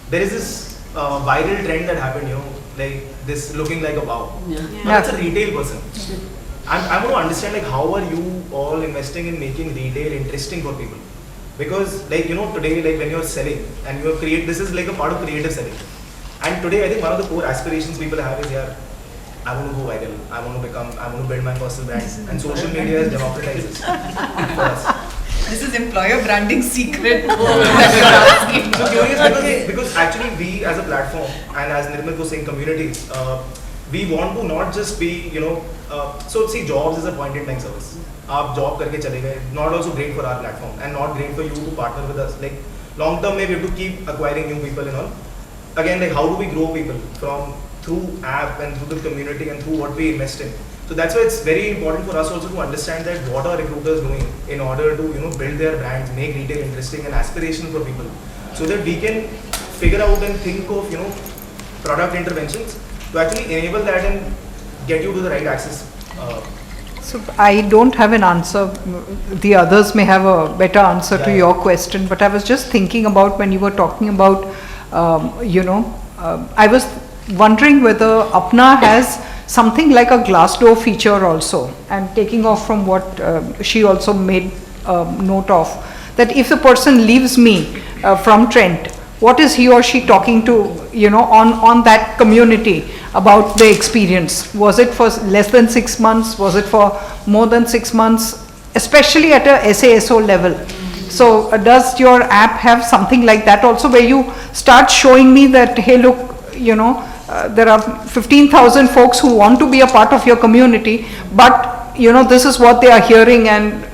There is this viral trend that happened, like this looking like a wow. But it's a retail person. I want to understand, like, how are you all investing in making retail interesting for people? Because, like, today, like, when you're selling and you create, this is like a part of creative selling. And today, I think one of the core aspirations people have is, yeah, I want to go viral. I want to build my personal brand. And social media has democratized this for us. This is employer branding secret that you're asking. So curious because actually we as a platform and as Nirmal was saying, community, we want to not just be, so see, jobs is a point in time service. आप job करके चले गए, not also great for our platform and not great for you to partner with us. Like long term, maybe we have to keep acquiring new people and all. Again, like how do we grow people through app and through the community and through what we invest in. So that's why it's very important for us also to understand that what are recruiters doing in order to build their brands, make retail interesting and aspirational for people, so that we can figure out and think of product interventions to actually enable that and get you to the right access. So I don't have an answer. The others may have a better answer to your question, but I was just thinking about when you were talking about, I was wondering whether Apna has something like a Glassdoor feature also, and taking off from what she also made note of, that if the person leaves me from Trent, what is he or she talking to, on that community about the experience? Was it for less than 6 months? Was it for more than 6 months? Especially at a SASO level. So does your app have something like that also, where you start showing me that, hey, look, there are 15,000 folks who want to be a part of your community, but this is what they are hearing, and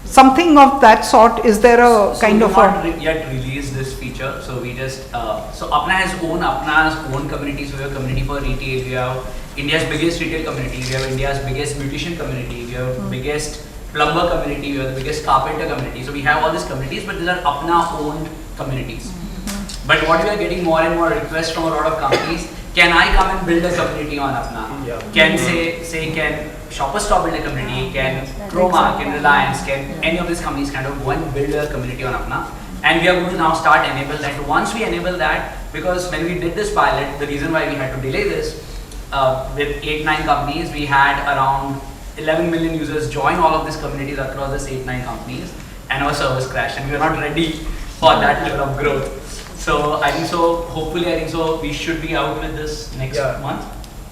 something of that sort. Is there a kind of a yet released this feature? So we just so Apna's own community. So we have community for retail. We have India's biggest retail community. We have India's biggest beautician community. We have biggest plumber community. We have the biggest carpenter community. So we have all these communities, but these are Apna owned communities. But what we are getting more and more requests from a lot of companies, can I come and build a community on Apna? Yeah. Can can Shoppers Stop build a community? Can Chroma, can Reliance, can any of these companies kind of go and build a community on Apna? And we are going to now start enable that. Once we enable that, because when we did this pilot, the reason why we had to delay this, with 8-9 companies, we had around 11 million users join all of these communities across this 8-9 companies, and our service crashed, and we are not ready for that level of growth. So I think so we should be out with this next month.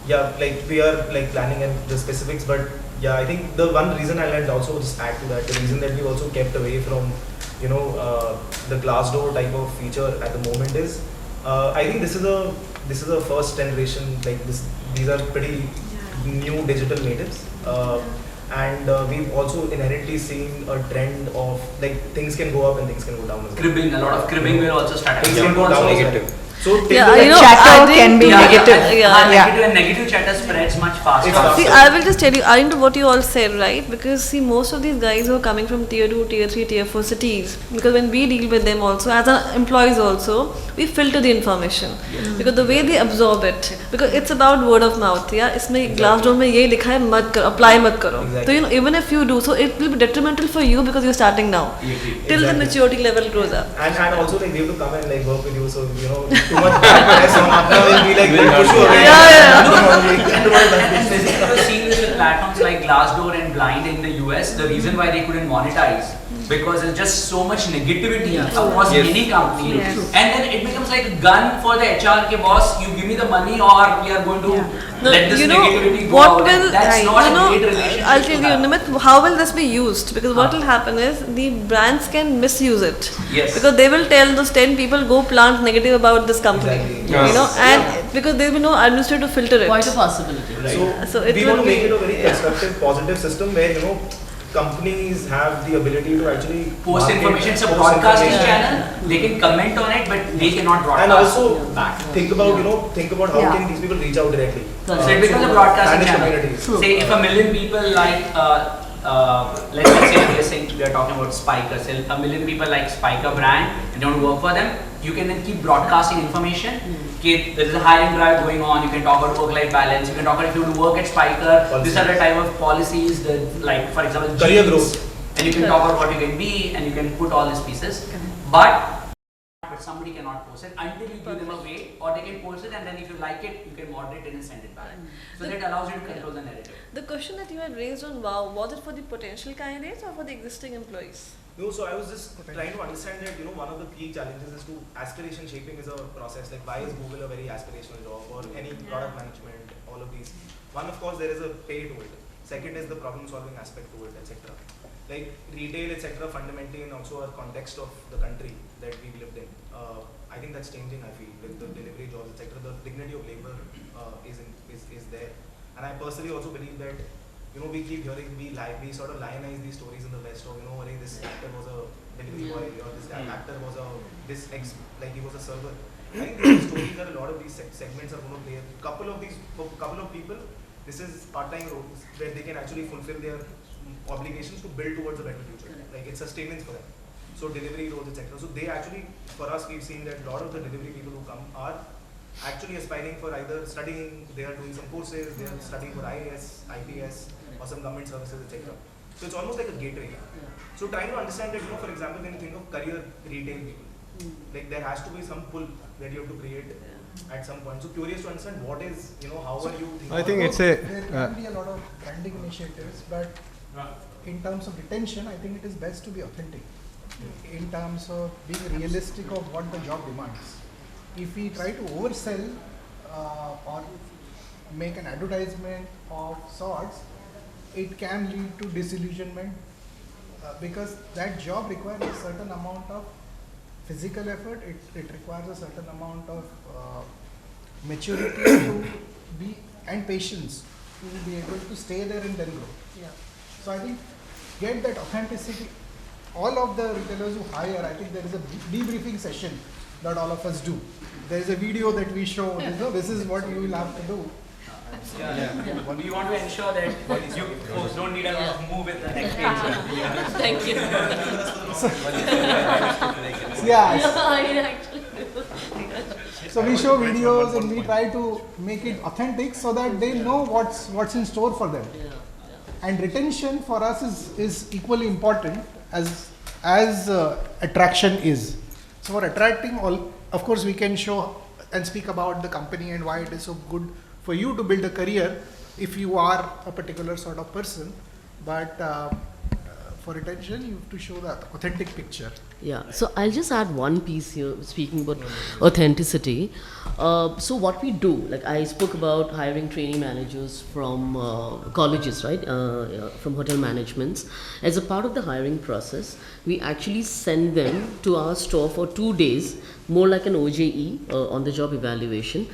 Yeah, like we are like planning and the specifics, but yeah, I think the one reason I'll also just add to that, the reason that we also kept away from the Glassdoor type of feature at the moment is, I think this is a first generation, like these are pretty new digital natives. And we've also inherently seen a trend of like things can go up and things can go down. Cribbing, a lot of cribbing will also start. Things can go down negative. So chatter can be negative. Negative and negative chatter spreads much faster. See, I will just tell you, I know what you all said, right? Because see, most of these guys who are coming from tier 2, tier 3, tier 4 cities, because when we deal with them also, as our employees also, we filter the information. Because the way they absorb it, because it's about word of mouth, इसमें Glassdoor में ये लिखा है मत करो, apply मत करो. So even if you do, so it will be detrimental for you because you're starting now. Till the maturity level grows up. And also like they have to come and like work with you, so too much press on Apna will be like push you away. We've seen this with platforms like Glassdoor and Blind in the US. The reason why they couldn't monetize, because there's just so much negativity across many companies, and then it becomes like a gun for the HR. Ke boss, you give me the money or we are going to No, let this you know, negativity go what out. And will, that's not you know, a great relationship. I'll tell to you, have. Nimit, how will this be used? Because what will happen is the brands can misuse it. Yes. Because they will tell those 10 people, go plant negative about this company. Exactly. You know, and because there will be no administrator to filter it. Quite a possibility. So it we will want to be, make it a very constructive, positive system where, you know, companies have the ability to actually Post market, information, it's a post broadcasting information. channel. They can comment on it, but they cannot broadcast. And also back. think about, you know, how Yeah. can these people reach out directly? So it becomes a broadcasting manage channel. communities. Say if a million people like, let's say we are talking about Spiker. Say a million people like Spiker brand and don't work for them. You can then keep broadcasting information. Okay, there is a hiring drive going on. You can talk about work-life balance. You can talk about if you want to work at Spiker. These are the type of policies that, like for example, Career jeans, growth. and you can talk about what you can be, and you can put all these pieces. But somebody cannot post it until you give them a way, or they can post it, and then if you like it, you can moderate it and send it back. So that allows you to control the narrative. the question that you had raised on WOW, was it for the potential candidates or for the existing employees? No, so I was just trying to understand that, you know, one of the key challenges is to aspiration shaping is a process. Like, why is Google a very aspirational job, or any product management, all of these. One, of course, there is a pay to it. Second is the problem solving aspect to it, etc. Like retail, etc. fundamentally, and also our context of the country that we've lived in. I think that's changing, I feel, with the delivery jobs, etc. The dignity of labor is there. And I personally also believe that, you know, we keep hearing, we sort of lionize these stories in the West of, you know, this actor was a delivery boy, or this actor was he was a server. I think these stories that a lot of these segments are going to play. Couple of people, this is part-time roles where they can actually fulfill their obligations to build towards a better future. Like it's sustenance for them. So delivery roles, etc. So they actually, for us, we've seen that a lot of the delivery people who come are actually aspiring for either studying, they are doing some courses, they are studying for IAS, IPS, or some government services, etc. So it's almost like a gateway. So trying to understand that, you know, for example, when you think of career retail people, like there has to be some pull that you have to create at some point. So curious to understand what is, you know, how are you thinking? I think it's there can be a lot of branding initiatives, but in terms of retention, I think it is best to be authentic. In terms of being realistic of what the job demands. If we try to oversell or make an advertisement of sorts, it can lead to disillusionment because that job requires a certain amount of physical effort, it requires a certain amount of maturity to be and patience to be able to stay there and then grow. Yeah. So I think get that authenticity. All of the retailers who hire, I think there is a debriefing session that all of us do. There is a video that we show, you know, this is what you will have to do. We want to ensure that you folks don't need a move with the next page. Thank you. So we show videos and we try to make it authentic so that they know what's in store for them. And retention for us is equally important as attraction is. So for attracting all, of course, we can show and speak about the company and why it is so good for you to build a career if you are a particular sort of person. But for retention, you have to show that authentic picture. Yeah, so I'll just add one piece here, speaking about authenticity. So what we do, like I spoke about hiring training managers from colleges, right, from hotel managements. As a part of the hiring process, we actually send them to our store for 2 days, more like an OJE, on the job evaluation.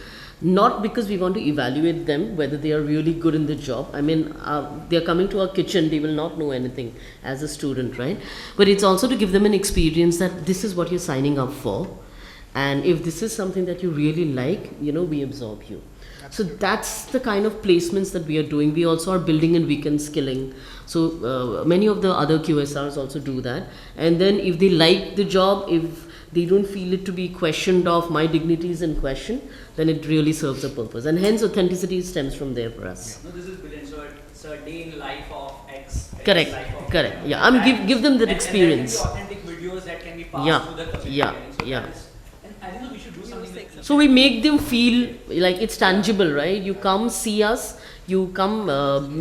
Not because we want to evaluate them, whether they are really good in the job. I mean, they are coming to our kitchen, they will not know anything as a student, right? But it's also to give them an experience that this is what you're signing up for. And if this is something that you really like, you know, we absorb you. So that's the kind of placements that we are doing. We also are building in weekend skilling. So many of the other QSRs also do that. And then if they like the job, if they don't feel it to be questioned of, my dignity is in question, then it really serves a purpose. And hence authenticity stems from there for us. No, this is brilliant. So it's a day in life of X. Correct, life of correct. Yeah, I mean, give them that experience. And authentic videos that can be passed to the community. Yeah. And I think we should do something like So we make them feel like it's tangible, right? You come see us, you come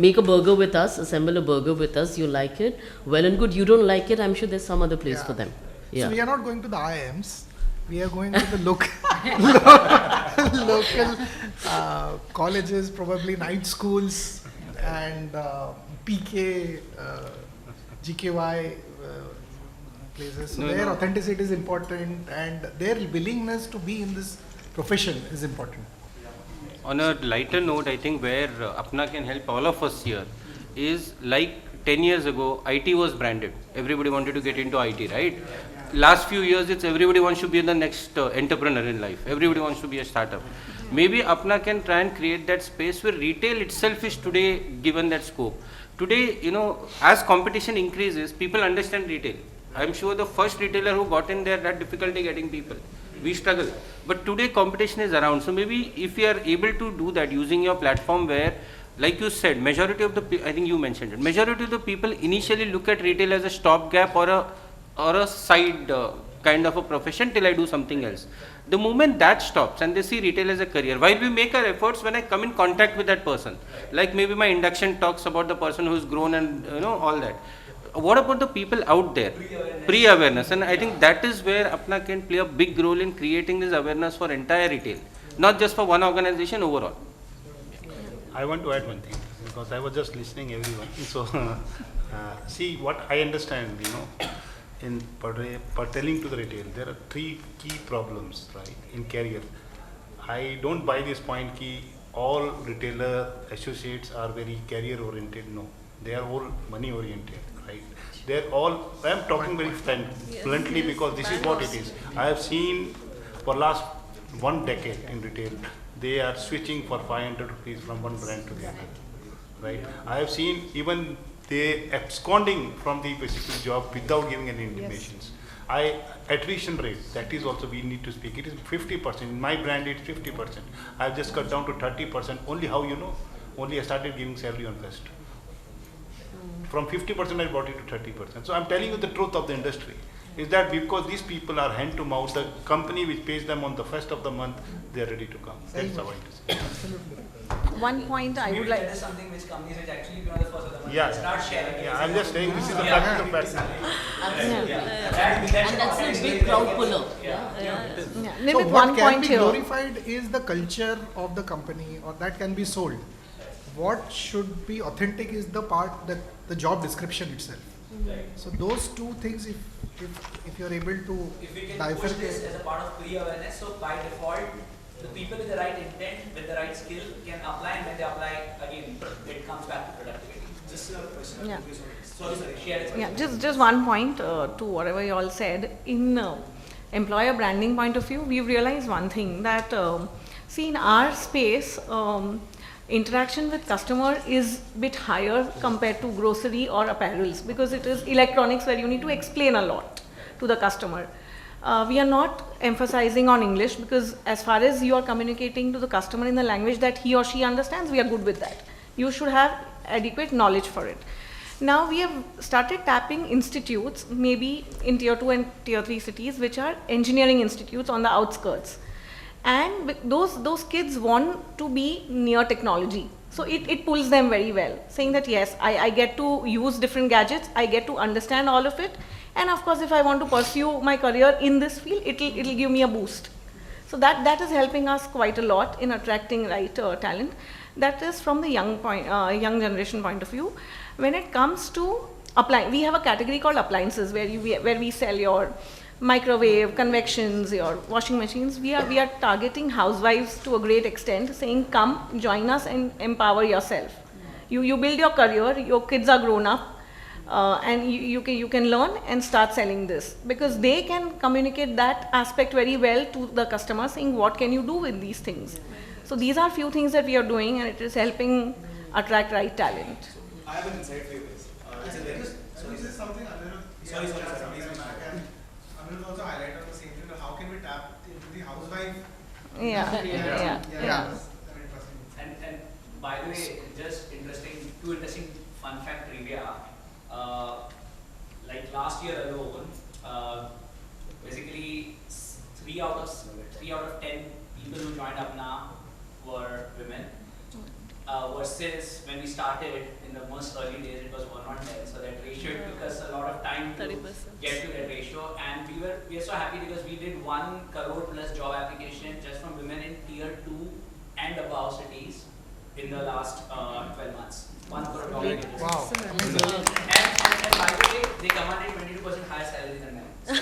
make a burger with us, assemble a burger with us, you like it, well and good. You don't like it, I'm sure there's some other place for them. Yeah. So we are not going to the IIMs, we are going to the local local colleges, probably night schools, and PK, GKY places. So their authenticity is important, and their willingness to be in this profession is important. On a lighter note, I think where Apna can help all of us here is like 10 years ago, IT was branded. Everybody wanted to get into IT, right? Last few years, it's everybody wants to be the next entrepreneur in life. Everybody wants to be a startup. Maybe Apna can try and create that space where retail itself is today given that scope. Today, as competition increases, people understand retail. I'm sure the first retailer who got in there had difficulty getting people. We struggle. But today competition is around. So maybe if you are able to do that using your platform where, like you said, majority of the, I think you mentioned it, majority of the people initially look at retail as a stopgap or a side kind of a profession till I do something else. The moment that stops and they see retail as a career, while we make our efforts when I come in contact with that person, like maybe my induction talks about the person who's grown and all that. What about the people out there? Pre-awareness. And I think that is where Apna can play a big role in creating this awareness for entire retail, not just for one organization overall. I want to add one thing because I was just listening everyone. So see what I understand, in pertaining to the retail, there are three key problems, right, in career. I don't buy this point that all retailer associates are very career oriented. No, they are all money oriented. Right. They're all, I am talking very bluntly because this is what it is. I have seen for last 1 decade in retail, they are switching for 500 rupees from one brand to the other. Right. I have seen even they absconding from the basic job without giving any intimations. Attrition rate, that is also we need to speak. It is 50%. In my brand, it's 50%. I have just cut down to 30%. Only how Only I started giving salary on first. From 50% I brought it to 30%. So I'm telling you the truth of the industry is that because these people are hand to mouth, the company which pays them on the first of the month, they are ready to come. That's how it is. One point I would like. That is something which companies which actually be on the first of the month. Yeah. Start sharing. Yeah, I'm just saying this is the practical fact. And that's a big crowd puller. So what can be glorified is the culture of the company, or that can be sold. What should be authentic is the part that the job description itself. So those two things, if you're able to if we can push this as a part of pre-awareness, so by default, the people with the right intent, with the right skill can apply, and when they apply, again, it comes back to productivity. Just a question. Yeah. Sorry, share it. Yeah, just one point to whatever you all said. In employer branding point of view, we've realized one thing that, see, in our space, interaction with customer is a bit higher compared to grocery or apparels because it is electronics where you need to explain a lot to the customer. We are not emphasizing on English because as far as you are communicating to the customer in the language that he or she understands, we are good with that. You should have adequate knowledge for it. Now we have started tapping institutes, maybe in tier 2 and tier 3 cities, which are engineering institutes on the outskirts. And those kids want to be near technology. So it pulls them very well, saying that yes, I get to use different gadgets, I get to understand all of it. And of course, if I want to pursue my career in this field, it'll give me a boost. So that is helping us quite a lot in attracting right talent. That is from the young generation point of view. When it comes to we have a category called appliances where we sell your microwave, convections, your washing machines. We are targeting housewives to a great extent, saying come join us and empower yourself. You build your career, your kids are grown up, and you can learn and start selling this because they can communicate that aspect very well to the customer, saying what can you do with these things. So these are few things that we are doing, and it is helping attract right talent. I have an insight for you guys. So this is something Sorry. Aniruddha also highlighted the same thing. How can we tap into the housewife? Yeah. And by the way, just two interesting fun fact trivia. Like last year alone, basically 3 out of 10 people who joined Apna were women. versus when we started in the most early days, it was 1:10. So that ratio took us a lot of time to 30%. get to that ratio, and we are so happy because we did 1 crore plus job application just from women in tier 2 and above cities in the last 12 months. 1 crore job applications. Wow. And by the way, they commanded 22% higher salary than men. So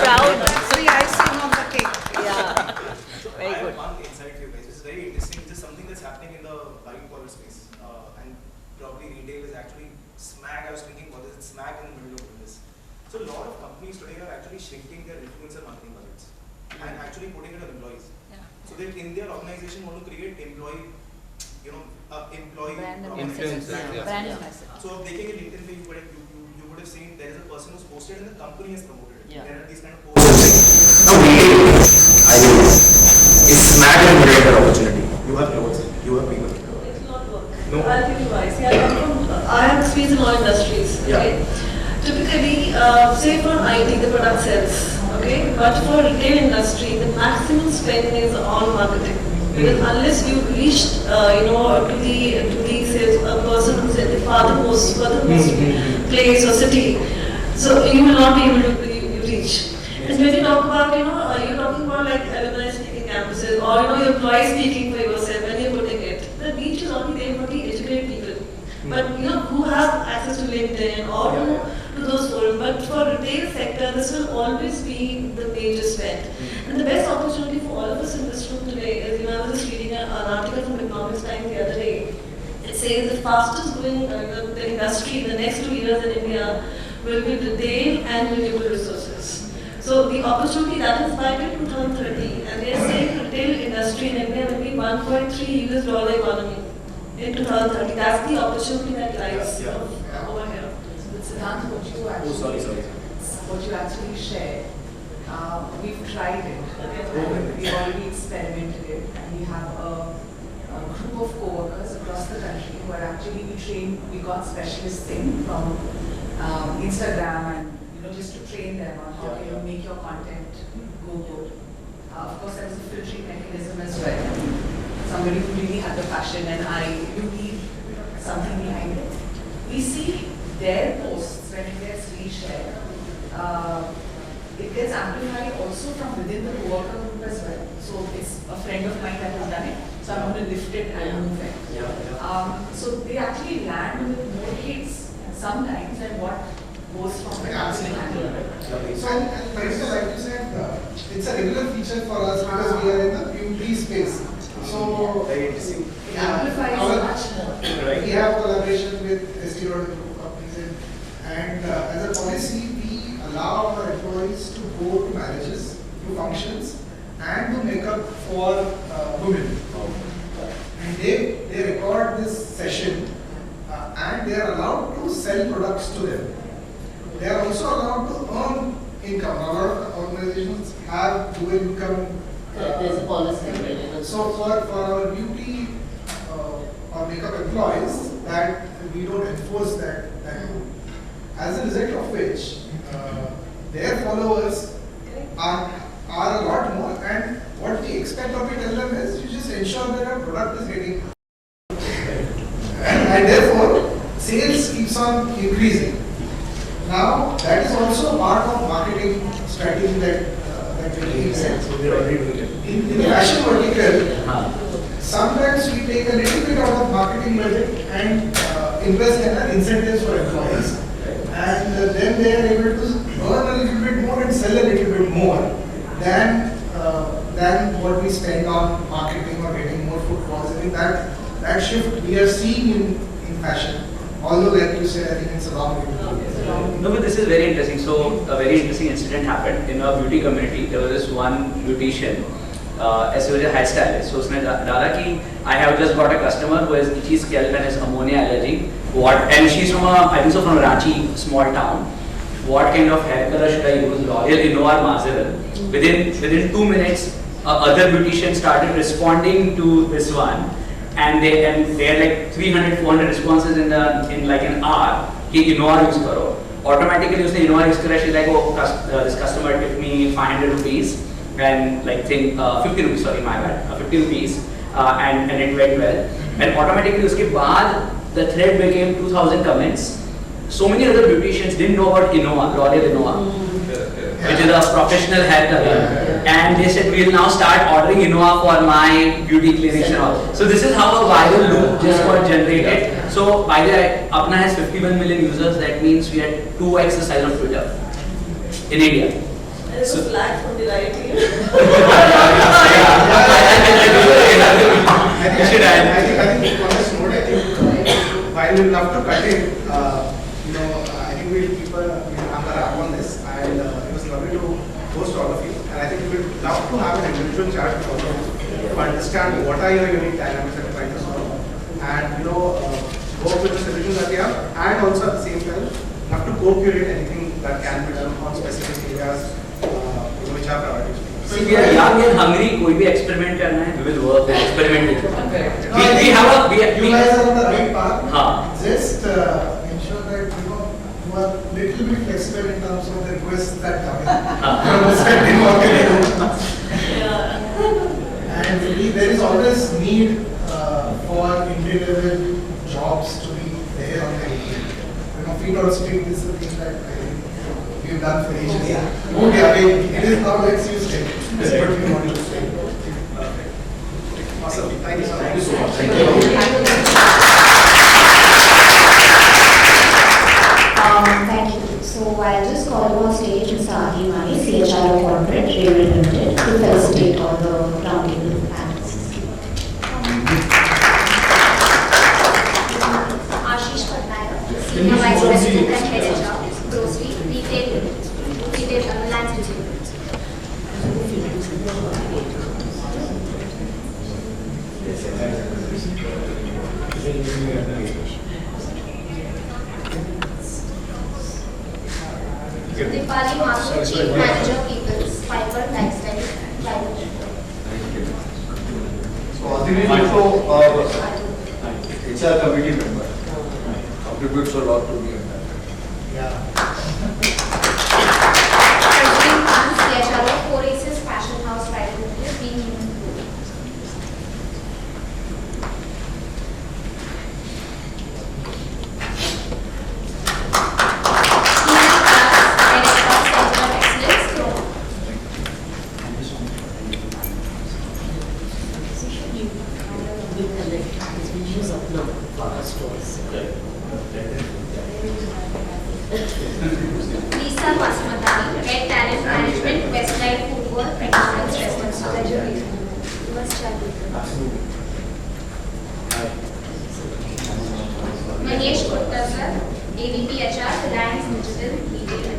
Proud. So the icing on the cake. Yeah. So Very I good. have one insight for you guys. It's very interesting. This is something that's happening in the white collar space, and probably retail is actually smack. I was thinking, what is it? Smack in the middle of this. So a lot of companies today are actually shrinking their influencer marketing budgets and actually putting it on employees. Yeah. So they in their organization want to create employee, employee Brand influence. ambassador. Brand ambassador. So taking a LinkedIn page, you would have seen there is a person who's posted and the company has promoted it. Yeah. There are these kind of posts. Now retail, I mean, is smack and moderator opportunity. You have clothes, you have people. It will not work. No. I'll tell you why. See, I have experience in all industries. Yeah. Okay? Typically, say for IT, the product sells. Okay? But for retail industry, the maximum spend is on marketing. Because unless you reach, to the sales person who's at the farthermost place or city, so you will not be able to reach. And when you talk about, you're talking about like alumni speaking campuses or your employees speaking for yourself when you're putting it. The reach is only there for the educated people. But who have access to LinkedIn or to those forums. But for retail sector, this will always be the major spend. And the best opportunity for all of us in this room today is, I was just reading an article from Economics Times the other day. It says the fastest growing the industry in the next 2 years in India will be retail and renewable resources. So the opportunity that is by 2030, and they are saying retail industry in India will be $1.3 US economy in 2030. That's the opportunity that lies over here. Siddhant, what you actually, what you actually shared, we've tried it. We've already experimented it, and we have a group of co-workers across the country who are actually we got specialists in from Instagram and just to train them on how you make your content go good. Of course, there was a filtering mechanism as well. Somebody who really had the passion, and you need something behind it. We see their posts when it gets reshared. It gets amplified also from within the co-worker group as well. So it's a friend of mine that has done it, so I'm going to lift it and move it. So they actually land with more hits sometimes than what goes from the company. So, and Marisa, like you said, it's a regular feature for us because we are in the beauty space. So, It amplifies much more. We have collaboration with STO companies, and as a policy, we allow our employees to go to marriages, to functions, and to make up for women. And they record this session, and they are allowed to sell products to them. They are also allowed to earn income. A lot of organizations have dual income. There's a policy. So for our beauty or makeup employees, that we don't enforce that rule. As a result of which, their followers are a lot more, and what we expect of it tell them is you just ensure that our product is getting and therefore sales keeps on increasing. Now that is also part of marketing strategy that we said. In the fashion vertical, sometimes we take a little bit out of marketing budget and invest in incentives for employees, and then they are able to earn a little bit more and sell a little bit more than what we spend on marketing or getting more footfalls. I think that shift we are seeing in fashion. Although, like you said, I think it's a long way to go. No, but this is very interesting. So, a very interesting incident happened in our beauty community. There was this one beautician, as he was a hairstylist. So, usne dala ki, I have just got a customer who has itchy scalp and has ammonia allergy. And she's from from Ranchi, small town. What kind of hair color should I use? L'Oreal Innovar Mazarin. Within 2 minutes, other beauticians started responding to this one. And they had like 300-400 responses in like an hour. Ki Innova use karo. Automatically, usne Innova use kara. She's like, oh, this customer tipped me 500 rupees and like 50 rupees. Sorry, my bad. 50 rupees, and it went well. And automatically उसके बाद the thread became 2,000 comments. So many other beauticians didn't know about Innova, L'Oreal Innova, which is a professional hair color. And they said, we'll now start ordering Innova for my beauty clinics and all. So this is how a viral loop just got generated. So by the way, Apna has 51 million users. That means we had 2x the size of Twitter in India. There's a flag from the right here. I think on this note, while we love to cut in, I think we'll keep a wrap on this, and it was lovely to host all of you. And I think we would love to have an individual chat with all of you to understand what are your unique dynamics that you're trying to solve, and work with the solutions that you have, and also at the same time have to co-curate anything that can be done on specific areas, which are priorities. See, we are young and hungry. कोई भी experiment करना है, we will work and experiment it. We have a you guys are on the right path. हाँ. Just ensure that you are little bit flexible in terms of the requests that come in. And there is always need for entry-level jobs to be there on the field. Feet on street is the thing that we've done for ages. It is now let's use it. That's what we want to say. Awesome. Thank you so much. Thank you. Thank you. So I'll just call on stage Mr. Aditya, CHRO Corporate, Railway Limited, to facilitate all the roundtable panels. Senior Vice President and Head HR, Grocery, Retail Reliance Retail. Dipali Mahajan, Chief Manager, People's Fiber Lifestyle Private Limited. So Aditya also our HR committee member. Contributes a lot to me. Farzeen Khan, CHRO, Four Aces Fashion House Private Limited, being human. Lisa Vasmatani, Head Talent Management, Westlife Football, Practice Responsibility. Manish Gupta sir, AVP HR, Reliance Digital, Retail.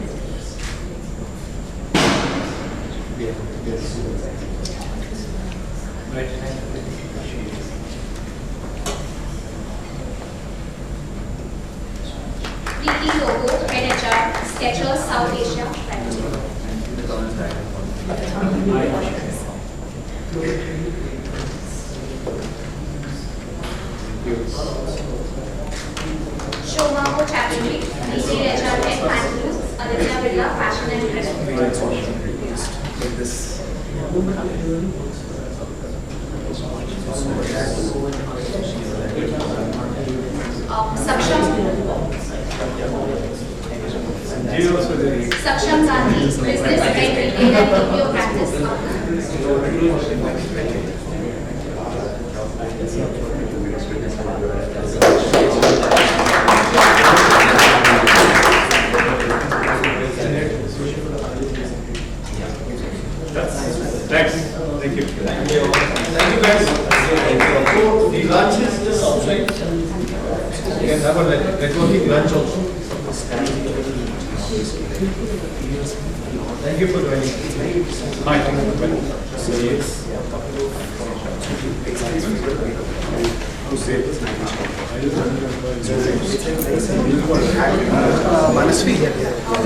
Preeti Logo, Head HR, Skechers, South Asia, Private Soumavo, Chatterjee, Retail HR Head, Pantaloons, Aditya, Birla, Fashion and Saksham Gandhi, Business Head, Retail and BPO Practice. Thanks. Thank you. Thank you guys. So the lunch is just outside. You can have a networking lunch also. Thank you for joining. Hi. Manasvi.